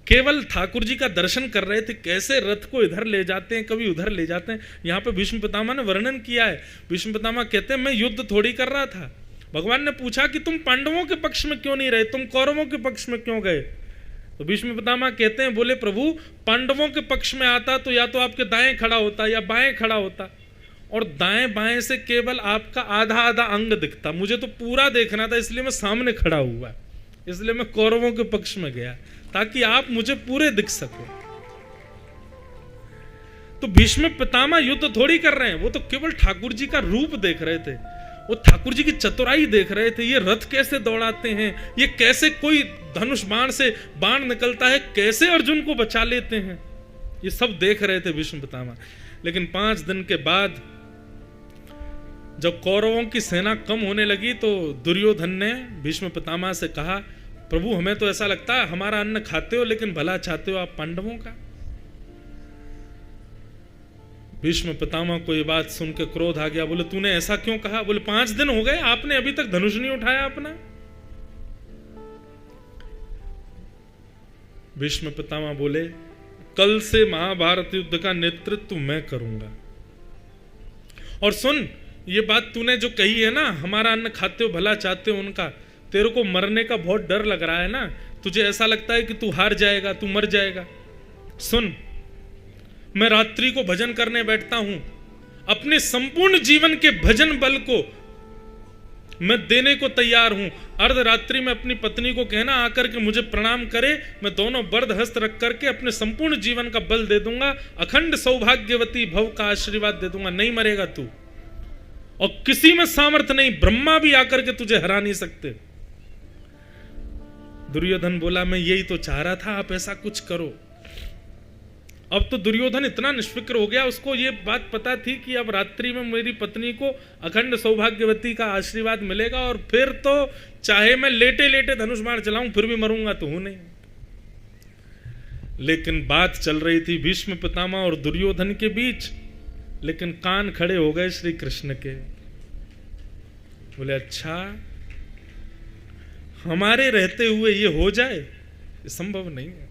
केवल ठाकुर जी का दर्शन कर रहे थे, कैसे रथ को इधर ले जाते हैं कभी उधर ले जाते हैं। यहां पे भीष्म पितामह ने वर्णन किया है। भीष्म पितामह कहते हैं मैं युद्ध थोड़ी कर रहा था। भगवान ने पूछा कि तुम पांडवों के पक्ष में क्यों नहीं रहे, तुम कौरवों के पक्ष में क्यों गए? तो भीष्म पितामह कहते हैं बोले प्रभु पांडवों के पक्ष में आता तो या तो आपके दाएं खड़ा होता या बाएं खड़ा होता, और दाएं बाएं से केवल आपका आधा आधा अंग दिखता, मुझे तो पूरा देखना था, इसलिए मैं सामने खड़ा हुआ, इसलिए मैं कौरवों के पक्ष में गया ताकि आप मुझे पूरे दिख सको। तो भीष्म पितामह युद्ध थोड़ी कर रहे हैं, वो तो केवल ठाकुर जी का रूप देख रहे थे, वो ठाकुर जी की चतुराई देख रहे थे। ये रथ कैसे दौड़ाते हैं, ये कैसे कोई धनुष बाण से बाण निकलता है, कैसे अर्जुन को बचा लेते हैं, ये सब देख रहे थे भीष्म पितामह। लेकिन 5 दिन के बाद जब कौरवों की सेना कम होने लगी तो दुर्योधन ने भीष्म पितामह से कहा प्रभु हमें तो ऐसा लगता है हमारा अन्न खाते हो लेकिन भला चाहते हो आप पांडवों का। भीष्म पितामह को ये बात सुन के क्रोध आ गया। बोले तूने ऐसा क्यों कहा? बोले 5 दिन हो गए आपने अभी तक धनुष नहीं उठाया अपना। भीष्म पितामह बोले कल से महाभारत युद्ध का नेतृत्व मैं करूंगा। और सुन ये बात तूने जो कही है ना, हमारा अन्न खाते हो भला चाहते हो उनका, तेरे को मरने का बहुत डर लग रहा है ना, तुझे ऐसा लगता है कि तू हार जाएगा, तू मर जाएगा। सुन मैं रात्रि को भजन करने बैठता हूं, अपने संपूर्ण जीवन के भजन बल को मैं देने को तैयार हूं। अर्धरात्रि में अपनी पत्नी को कहना आकर के मुझे प्रणाम करे, मैं दोनों बर्द हस्त रख करके अपने संपूर्ण जीवन का बल दे दूंगा, अखंड सौभाग्यवती भव का आशीर्वाद दे दूंगा। नहीं मरेगा तू, और किसी में सामर्थ्य नहीं, ब्रह्मा भी आकर के तुझे हरा नहीं सकते। दुर्योधन बोला मैं यही तो चाह रहा था, आप ऐसा कुछ करो। अब तो दुर्योधन इतना निष्फिक्र हो गया, उसको ये बात पता थी कि अब रात्रि में मेरी पत्नी को अखंड सौभाग्यवती का आशीर्वाद मिलेगा, और फिर तो चाहे मैं लेटे लेटे धनुष बाण चलाऊं फिर भी मरूंगा तो हूं नहीं। लेकिन बात चल रही थी भीष्म पितामह और दुर्योधन के बीच, लेकिन कान खड़े हो गए श्री कृष्ण के। बोले अच्छा, हमारे रहते हुए ये हो जाए, ये संभव नहीं है।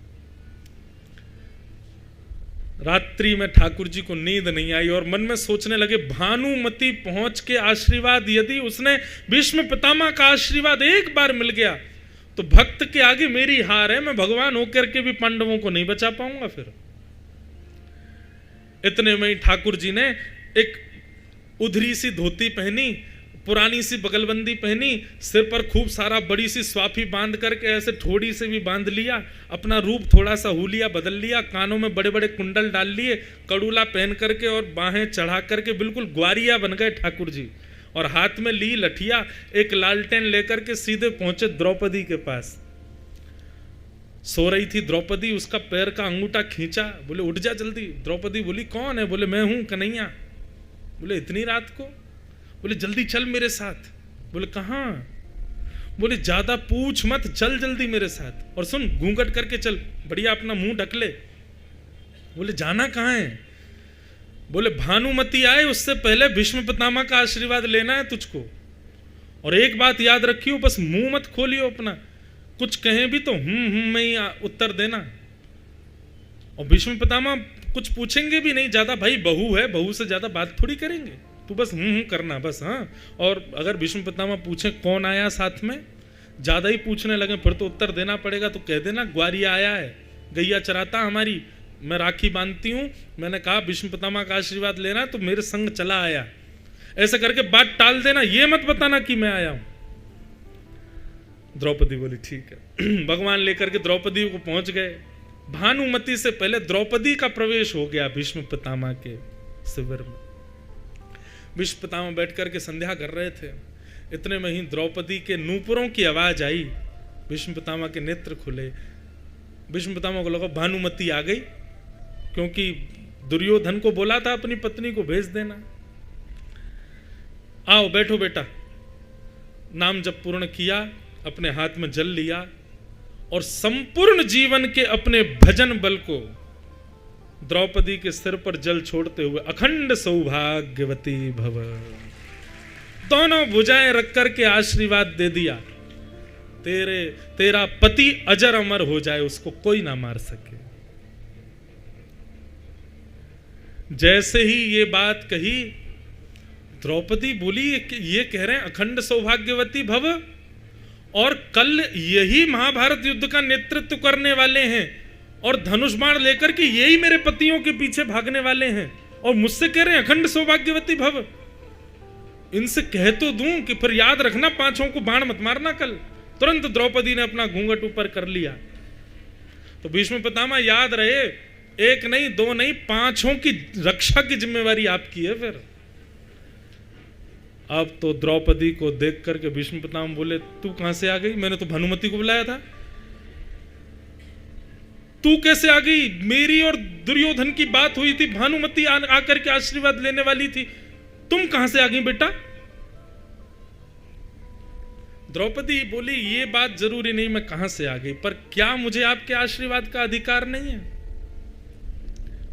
रात्रि में ठाकुर जी को नींद नहीं आई और मन में सोचने लगे, भानुमति पहुंच के आशीर्वाद, यदि उसने भीष्म पितामह का आशीर्वाद एक बार मिल गया तो भक्त के आगे मेरी हार है, मैं भगवान होकर के भी पांडवों को नहीं बचा पाऊंगा फिर। इतने में ही ठाकुर जी ने एक उधरी सी धोती पहनी, पुरानी सी बगलबंदी पहनी, सिर पर खूब सारा बड़ी सी स्वाफी बांध करके ऐसे ठोड़ी से भी बांध लिया, अपना रूप थोड़ा सा हुलिया बदल लिया, कानों में बड़े बड़े कुंडल डाल लिए, कड़ूला पहन करके और बाहें चढ़ा करके बिल्कुल ग्वारिया बन गए ठाकुर जी। और हाथ में ली लठिया, एक लालटेन लेकर के सीधे पहुंचे द्रौपदी के पास। सो रही थी द्रौपदी, उसका पैर का अंगूठा खींचा, बोले उठ जा जल्दी। द्रौपदी बोली कौन है? बोले मैं हूं कन्हैया। बोले इतनी रात को? बोले जल्दी चल मेरे साथ। बोले कहाँ? बोले ज्यादा पूछ मत, चल जल्दी मेरे साथ, और सुन घूंघट करके चल, बढ़िया अपना मुंह ढक ले। बोले जाना कहाँ है? बोले भानुमति आए उससे पहले भीष्म पितामह का आशीर्वाद लेना है तुझको, और एक बात याद रखियो, बस मुंह मत खोलियो अपना, कुछ कहें भी तो में ही उत्तर देना। और भीष्म पितामह कुछ पूछेंगे भी नहीं ज्यादा, भाई बहू है, बहू से ज्यादा बात थोड़ी करेंगे, तू बस करना बस। हाँ, और अगर भीष्म पितामह पूछे कौन आया साथ में, ज्यादा ही पूछने लगे फिर तो उत्तर देना पड़ेगा, तो कह देना ग्वारिया आया है, गैया चराता हमारी, मैं राखी बांधती हूं, मैंने कहा भीष्म पितामह का आशीर्वाद लेना तो मेरे संग चला आया, ऐसे करके बात टाल देना, ये मत बताना कि मैं आया हूं। द्रौपदी बोली ठीक है। भगवान लेकर के द्रौपदी को पहुंच गए। भानुमति से पहले द्रौपदी का प्रवेश हो गया भीष्म पितामह के शिविर में। भीष्म पितामह बैठ करके संध्या कर रहे थे, इतने में ही द्रौपदी के नूपुरों की आवाज आई, भीष्म पितामह के नेत्र खुले। भीष्म पितामह को लगा भानुमति आ गई, क्योंकि दुर्योधन को बोला था अपनी पत्नी को भेज देना। आओ बैठो बेटा। नाम जब पूर्ण किया, अपने हाथ में जल लिया, और संपूर्ण जीवन के अपने भजन बल को द्रौपदी के सिर पर जल छोड़ते हुए अखंड सौभाग्यवती भव, दोनों भुजाएं रख करके आशीर्वाद दे दिया, तेरा पति अजर अमर हो जाए, उसको कोई ना मार सके। जैसे ही ये बात कही, द्रौपदी बोली ये कह रहे हैं अखंड सौभाग्यवती भव, और कल यही महाभारत युद्ध का नेतृत्व करने वाले हैं, और धनुष बाण लेकर के यही मेरे पतियों के पीछे भागने वाले हैं, और मुझसे कह रहे हैं अखंड सौभाग्यवती भव। इनसे कह तो दूं कि फिर याद रखना पांचों को बाण मत मारना कल। तुरंत द्रौपदी ने अपना घूंघट ऊपर कर लिया। तो भीष्म पितामह याद रहे, एक नहीं दो नहीं, पांचों की रक्षा की जिम्मेवारी आपकी है। फिर अब तो द्रौपदी को देख करके भीष्म पितामह बोले तू कहां से आ गई? मैंने तो भानुमति को बुलाया था, तू कैसे आ गई? मेरी और दुर्योधन की बात हुई थी, भानुमति आकर के आशीर्वाद लेने वाली थी, तुम कहां से आ गई बेटा? द्रौपदी बोली ये बात जरूरी नहीं मैं कहां से आ गई, पर क्या मुझे आपके आशीर्वाद का अधिकार नहीं है?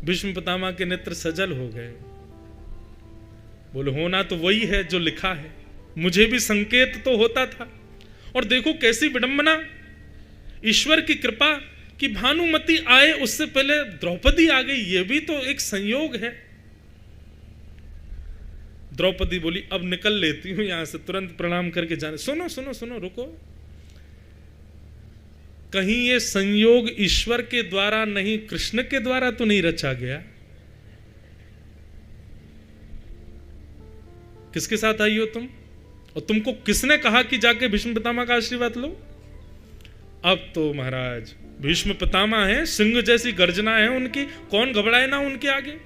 भीष्म पितामह के नेत्र सजल हो गए। बोले होना तो वही है जो लिखा है, मुझे भी संकेत तो होता था। और देखो कैसी विडंबना, ईश्वर की कृपा कि भानुमति आए उससे पहले द्रौपदी आ गई, ये भी तो एक संयोग है। द्रौपदी बोली अब निकल लेती हूं यहां से, तुरंत प्रणाम करके जाने। सुनो सुनो सुनो, रुको, कहीं ये संयोग ईश्वर के द्वारा नहीं, कृष्ण के द्वारा तो नहीं रचा गया? किसके साथ आई हो तुम, और तुमको किसने कहा कि जाके भीष्म पितामह का आशीर्वाद लो? अब तो महाराज भीष्म पितामह हैं, सिंह जैसी गर्जना है उनकी, कौन घबराए ना उनके आगे।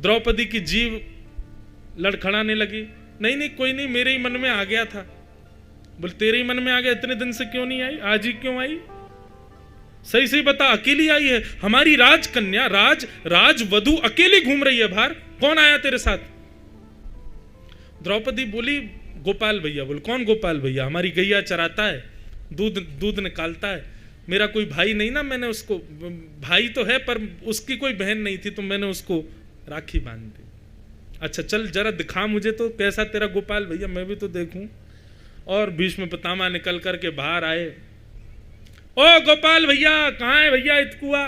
द्रौपदी की जीव लड़खड़ाने लगी, नहीं नहीं कोई नहीं, मेरे ही मन में आ गया था। बोले तेरे ही मन में आ गया, इतने दिन से क्यों नहीं आई, आज ही क्यों आई? सही सही बता, अकेली आई है? हमारी राजकन्या राजवधु अकेली घूम रही है बाहर, कौन आया तेरे साथ? द्रौपदी बोली गोपाल भैया। बोल कौन गोपाल भैया? हमारी गैया चराता है, दूध निकालता है, मेरा कोई भाई नहीं ना, मैंने उसको, भाई तो है पर उसकी कोई बहन नहीं थी तो मैंने उसको राखी बांध दी। अच्छा चल जरा दिखा मुझे तो कैसा तेरा गोपाल भैया, मैं भी तो देखूं। और भीष्म पितामह निकल करके बाहर आए। ओ गोपाल भैया, कहाँ है भैया इतकुआ?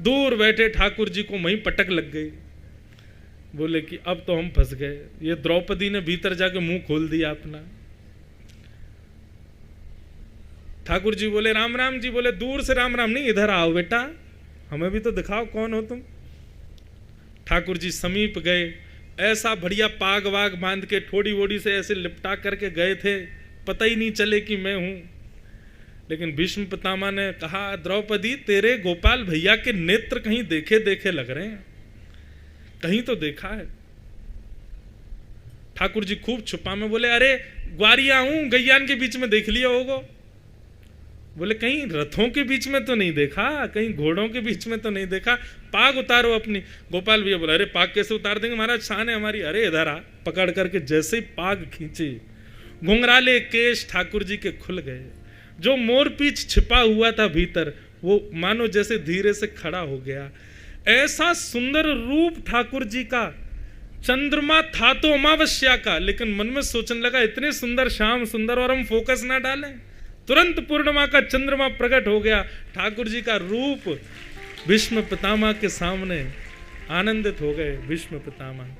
दूर बैठे ठाकुर जी को वहीं पटक लग गई। बोले कि अब तो हम फंस गए, ये द्रौपदी ने भीतर जाके मुंह खोल दिया अपना। ठाकुर जी बोले राम राम जी। बोले दूर से राम राम नहीं, इधर आओ बेटा, हमें भी तो दिखाओ कौन हो तुम। ठाकुर जी समीप गए, ऐसा बढ़िया पाग वाग बांध के ठोड़ी वोड़ी से ऐसे लिपटा करके गए थे, पता ही नहीं चले कि मैं हूं। लेकिन भीष्म पितामह ने कहा द्रौपदी तेरे गोपाल भैया के नेत्र कहीं देखे देखे लग रहे हैं, कहीं तो देखा है। ठाकुर जी खूब छुपा में बोले अरे ग्वारिया हूं, गैयान के बीच में देख लिया होगा। बोले कहीं रथों के बीच में तो नहीं देखा, कहीं घोड़ों के बीच में तो नहीं देखा, पाग उतारो अपनी। गोपाल भैया बोला अरे पाग कैसे उतार देंगे महाराज, शान है हमारी। अरे इधर आ, पकड़ करके जैसे ही पाग खींचे, घुंघराले केश ठाकुर जी के खुल गए। जो मोरपीछ छिपा हुआ था भीतर, वो मानो जैसे धीरे से खड़ा हो गया। ऐसा सुंदर रूप ठाकुर जी का। चंद्रमा था तो अमावस्या का, लेकिन मन में सोचने लगा इतने सुंदर श्याम सुंदर और हम फोकस ना डालें। तुरंत पूर्णिमा का चंद्रमा प्रकट हो गया, ठाकुर जी का रूप भीष्म पितामह के सामने। आनंदित हो गए भीष्म पितामह।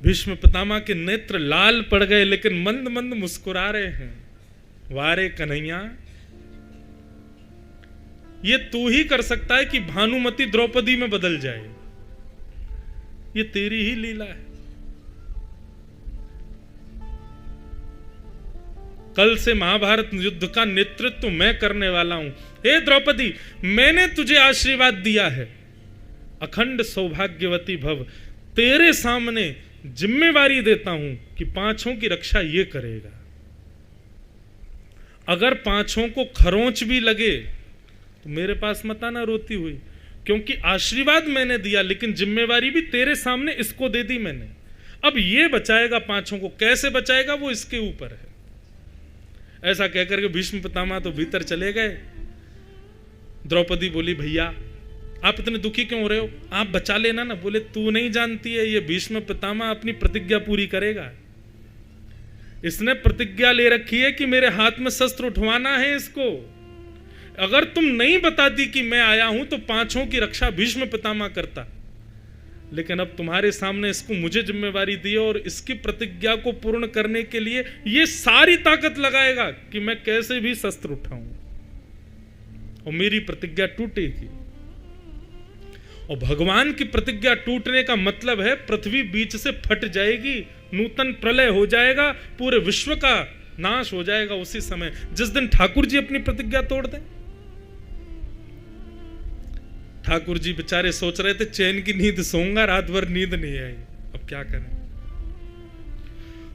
भीष्म पितामह के नेत्र लाल पड़ गए, लेकिन मंद मंद मुस्कुरा रहे हैं। वारे कन्हैया, ये तू ही कर सकता है कि भानुमति द्रौपदी में बदल जाए, ये तेरी ही लीला है। कल से महाभारत युद्ध का नेतृत्व मैं करने वाला हूं। हे द्रौपदी, मैंने तुझे आशीर्वाद दिया है, अखंड सौभाग्यवती भव। तेरे सामने जिम्मेवारी देता हूं कि पांचों की रक्षा ये करेगा। अगर पांचों को खरोंच भी लगे तो मेरे पास मत आना रोती हुई, क्योंकि आशीर्वाद मैंने दिया, लेकिन जिम्मेवारी भी तेरे सामने इसको दे दी मैंने। अब ये बचाएगा पांचों को, कैसे बचाएगा वो इसके ऊपर है। ऐसा कहकर के भीष्म पितामह तो भीतर चले गए। द्रौपदी बोली भैया आप इतने दुखी क्यों हो रहे हो, आप बचा लेना ना। बोले तू नहीं जानती है, ये भीष्म पितामह अपनी प्रतिज्ञा पूरी करेगा। इसने प्रतिज्ञा ले रखी है कि मेरे हाथ में शस्त्र उठवाना है इसको। अगर तुम नहीं बताती कि मैं आया हूं तो पांचों की रक्षा भीष्म पितामह करता, लेकिन अब तुम्हारे सामने इसको मुझे जिम्मेवारी दी और इसकी प्रतिज्ञा को पूर्ण करने के लिए ये सारी ताकत लगाएगा कि मैं कैसे भी शस्त्र उठाऊं और मेरी प्रतिज्ञा टूटेगी। और भगवान की प्रतिज्ञा टूटने का मतलब है पृथ्वी बीच से फट जाएगी, नूतन प्रलय हो जाएगा, पूरे विश्व का नाश हो जाएगा उसी समय जिस दिन ठाकुर जी अपनी प्रतिज्ञा तोड़ दें। ठाकुर जी बेचारे सोच रहे थे चैन की नींद सोऊंगा, रात भर नींद नहीं आई, अब क्या करें।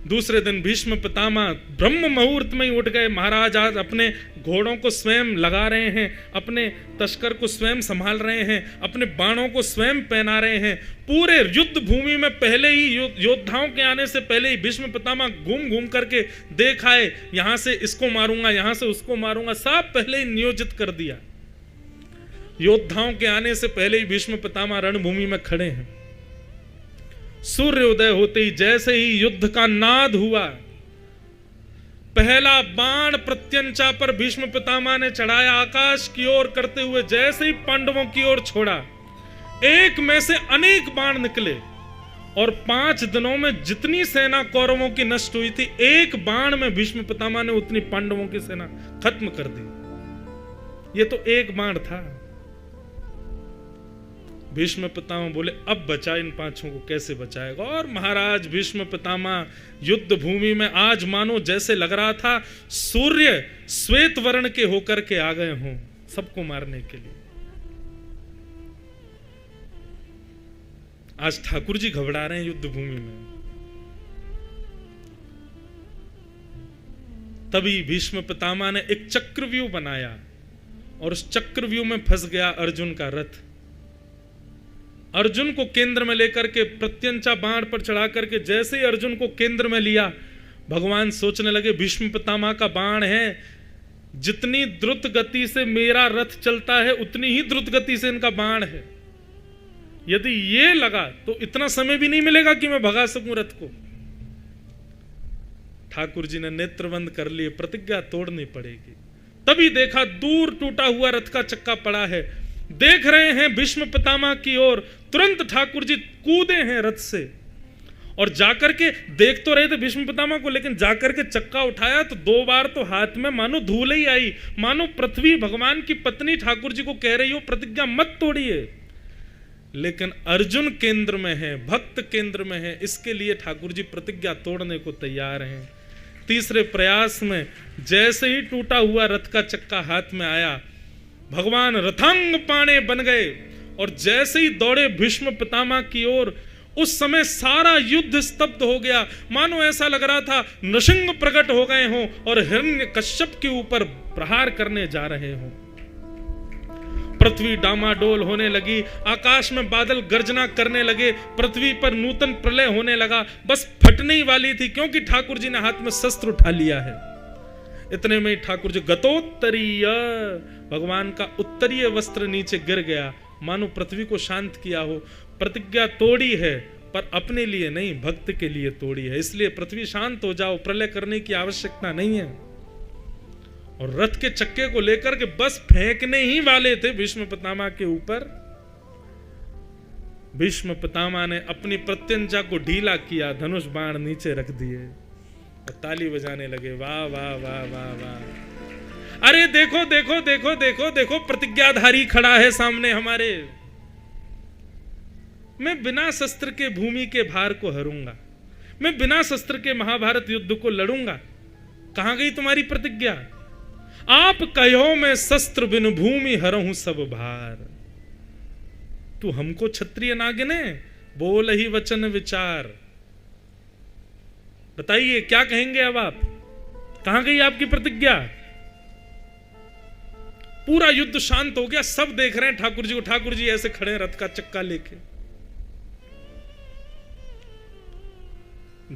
दूसरे दिन भीष्म पितामह ब्रह्म मुहूर्त में ही उठ गए। महाराज आज अपने घोड़ों को स्वयं लगा रहे हैं, अपने तस्कर को स्वयं संभाल रहे हैं, अपने बाणों को स्वयं पहना रहे हैं। पूरे युद्ध भूमि में पहले ही योद्धाओं के आने से पहले ही भीष्म पितामह घूम घूम करके देख आए, यहां से इसको मारूंगा, यहां से उसको मारूंगा, सब पहले ही नियोजित कर दिया। योद्धाओं के आने से पहले ही भीष्म पितामह रणभूमि में खड़े हैं। सूर्योदय होते ही जैसे ही युद्ध का नाद हुआ, पहला बाण प्रत्यंचा पर भीष्म पितामह ने चढ़ाया, आकाश की ओर करते हुए जैसे ही पांडवों की ओर छोड़ा, एक में से अनेक बाण निकले और 5 दिनों में जितनी सेना कौरवों की नष्ट हुई थी, एक बाण में भीष्म पितामह ने उतनी पांडवों की सेना खत्म कर दी। ये तो एक बाण था। भीष्म पितामह बोले अब बचा इन पांचों को कैसे बचाएगा। और महाराज भीष्म पितामह युद्ध भूमि में आज मानो जैसे लग रहा था सूर्य श्वेत वर्ण के होकर के आ गए हों सबको मारने के लिए। आज ठाकुर जी घबरा रहे हैं युद्ध भूमि में। तभी भीष्म पितामह ने एक चक्रव्यूह बनाया और उस चक्रव्यूह में फंस गया अर्जुन का रथ। अर्जुन को केंद्र में लेकर के प्रत्यंचा बाण पर चढ़ा करके जैसे ही अर्जुन को केंद्र में लिया, भगवान सोचने लगे भीष्म पितामह का बाण है, जितनी द्रुत गति से मेरा रथ चलता है उतनी ही द्रुत गति से इनका बाण है। यदि ये लगा तो इतना समय भी नहीं मिलेगा कि मैं भगा सकूं रथ को। ठाकुर जी ने नेत्र बंद कर लिए, प्रतिज्ञा तोड़नी पड़ेगी। तभी देखा दूर टूटा हुआ रथ का चक्का पड़ा है, देख रहे हैं भीष्म पितामह की ओर। तुरंत ठाकुर जी कूदे हैं रथ से और जाकर के देख तो रहे थे भीष्म पितामह को, लेकिन जाकर के चक्का उठाया तो 2 बार तो हाथ में मानो धूल ही आई, मानो पृथ्वी भगवान की पत्नी ठाकुर जी को कह रही हो प्रतिज्ञा मत तोड़िए। लेकिन अर्जुन केंद्र में है, भक्त केंद्र में है, इसके लिए ठाकुर जी प्रतिज्ञा तोड़ने को तैयार हैं। तीसरे प्रयास में जैसे ही टूटा हुआ रथ का चक्का हाथ में आया, भगवान रथांग पाणे बन गए और जैसे ही दौड़े भीष्म पितामह की ओर, उस समय सारा युद्ध स्तब्ध हो गया। मानो ऐसा लग रहा था नृसिंह प्रकट हो गए हों और हिरण्यकश्यप के ऊपर प्रहार करने जा रहे हों। पृथ्वी डामाडोल होने लगी, आकाश में बादल गर्जना करने लगे, पृथ्वी पर नूतन प्रलय होने लगा, बस फटने ही वाली थी, क्योंकि ठाकुर जी ने हाथ में शस्त्र उठा लिया है। इतने में ठाकुर जी गतोत्तरीय, भगवान का उत्तरीय वस्त्र नीचे गिर गया, मानो पृथ्वी को शांत किया हो। प्रतिज्ञा तोड़ी है पर अपने लिए नहीं, भक्त के लिए तोड़ी है, इसलिए पृथ्वी शांत हो जाओ, प्रलय करने की आवश्यकता नहीं है। और रथ के चक्के को लेकर के बस फेंकने ही वाले थे भीष्म पितामह के ऊपर। भीष्म पितामह ने अपनी प्रत्यंचा को ढीला किया, धनुष बाण नीचे रख दिए और ताली बजाने लगे, वाह वाह वाह वाह वाह। अरे देखो देखो देखो देखो देखो, प्रतिज्ञाधारी खड़ा है सामने हमारे। मैं बिना शस्त्र के भूमि के भार को हरूंगा, मैं बिना शस्त्र के महाभारत युद्ध को लड़ूंगा। कहां गई तुम्हारी प्रतिज्ञा? आप कहो मैं शस्त्र बिन भूमि हरहूं सब भार। तू हमको क्षत्रिय ना गिने, बोल ही वचन विचार। बताइए क्या कहेंगे अब आप? कहां गई आपकी प्रतिज्ञा? पूरा युद्ध शांत हो गया, सब देख रहे हैं ठाकुर जी को। ठाकुर जी ऐसे खड़े हैं रथ का चक्का लेके।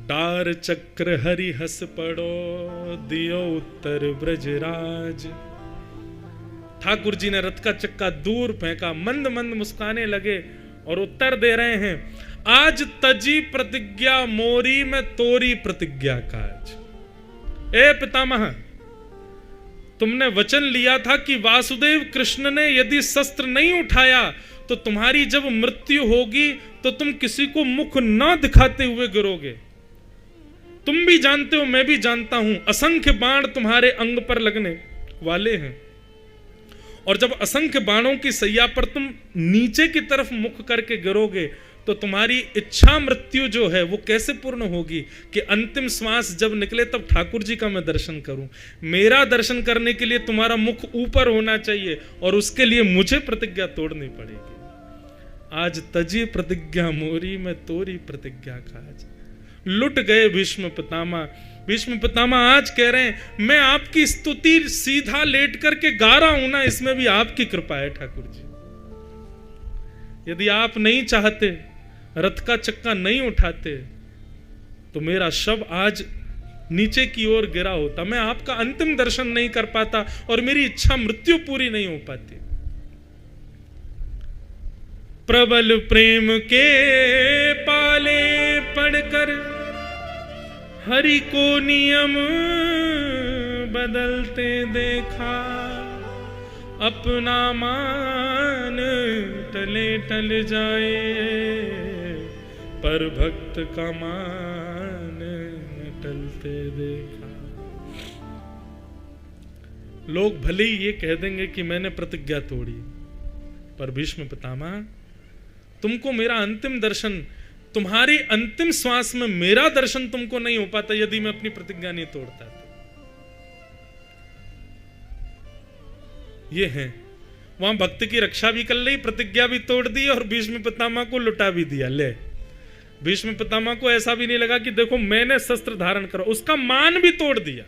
डार चक्र हरि हस पड़ो, दियो उत्तर ब्रजराज। ठाकुर जी ने रथ का चक्का दूर फेंका, मंद मंद मुस्काने लगे और उत्तर दे रहे हैं, आज तजी प्रतिज्ञा मोरी में तोरी प्रतिज्ञा काज। ए पितामह, तुमने वचन लिया था कि वासुदेव कृष्ण ने यदि शस्त्र नहीं उठाया तो तुम्हारी जब मृत्यु होगी तो तुम किसी को मुख न दिखाते हुए गिरोगे। तुम भी जानते हो, मैं भी जानता हूं, असंख्य बाण तुम्हारे अंग पर लगने वाले हैं, और जब असंख्य बाणों की सैया पर तुम नीचे की तरफ मुख करके गिरोगे तो तुम्हारी इच्छा मृत्यु जो है वो कैसे पूर्ण होगी कि अंतिम श्वास जब निकले तब ठाकुर जी का मैं दर्शन करूं। मेरा दर्शन करने के लिए तुम्हारा मुख ऊपर होना चाहिए और उसके लिए मुझे प्रतिज्ञा तोड़नी पड़ेगी। आज तजी प्रतिज्ञा मोरी में तोरी प्रतिज्ञा काज। लुट गए भीष्म पितामह। भीष्म पितामह आज कह रहे हैं, मैं आपकी स्तुति सीधा लेट करके गा रहा हूं ना, इसमें भी आपकी कृपा है ठाकुर जी। यदि आप नहीं चाहते, रथ का चक्का नहीं उठाते, तो मेरा शव आज नीचे की ओर गिरा होता, मैं आपका अंतिम दर्शन नहीं कर पाता और मेरी इच्छा मृत्यु पूरी नहीं हो पाती। प्रबल प्रेम के पाले पढ़कर हरि को नियम बदलते देखा, अपना मान टले टल जाए, पर भक्त का मान टलते देखा। लोग भले ही ये कह देंगे कि मैंने प्रतिज्ञा तोड़ी, पर भीष्म पितामह, तुमको मेरा अंतिम दर्शन, तुम्हारी अंतिम श्वास में मेरा दर्शन तुमको नहीं हो पाता यदि मैं अपनी प्रतिज्ञा नहीं तोड़ता। ये है, वहां भक्त की रक्षा भी कर ली, प्रतिज्ञा भी तोड़ दी और भीष्म पितामह को लुटा भी दिया। ले, भीष्म पितामह को ऐसा भी नहीं लगा कि देखो मैंने शस्त्र धारण करा, उसका मान भी तोड़ दिया।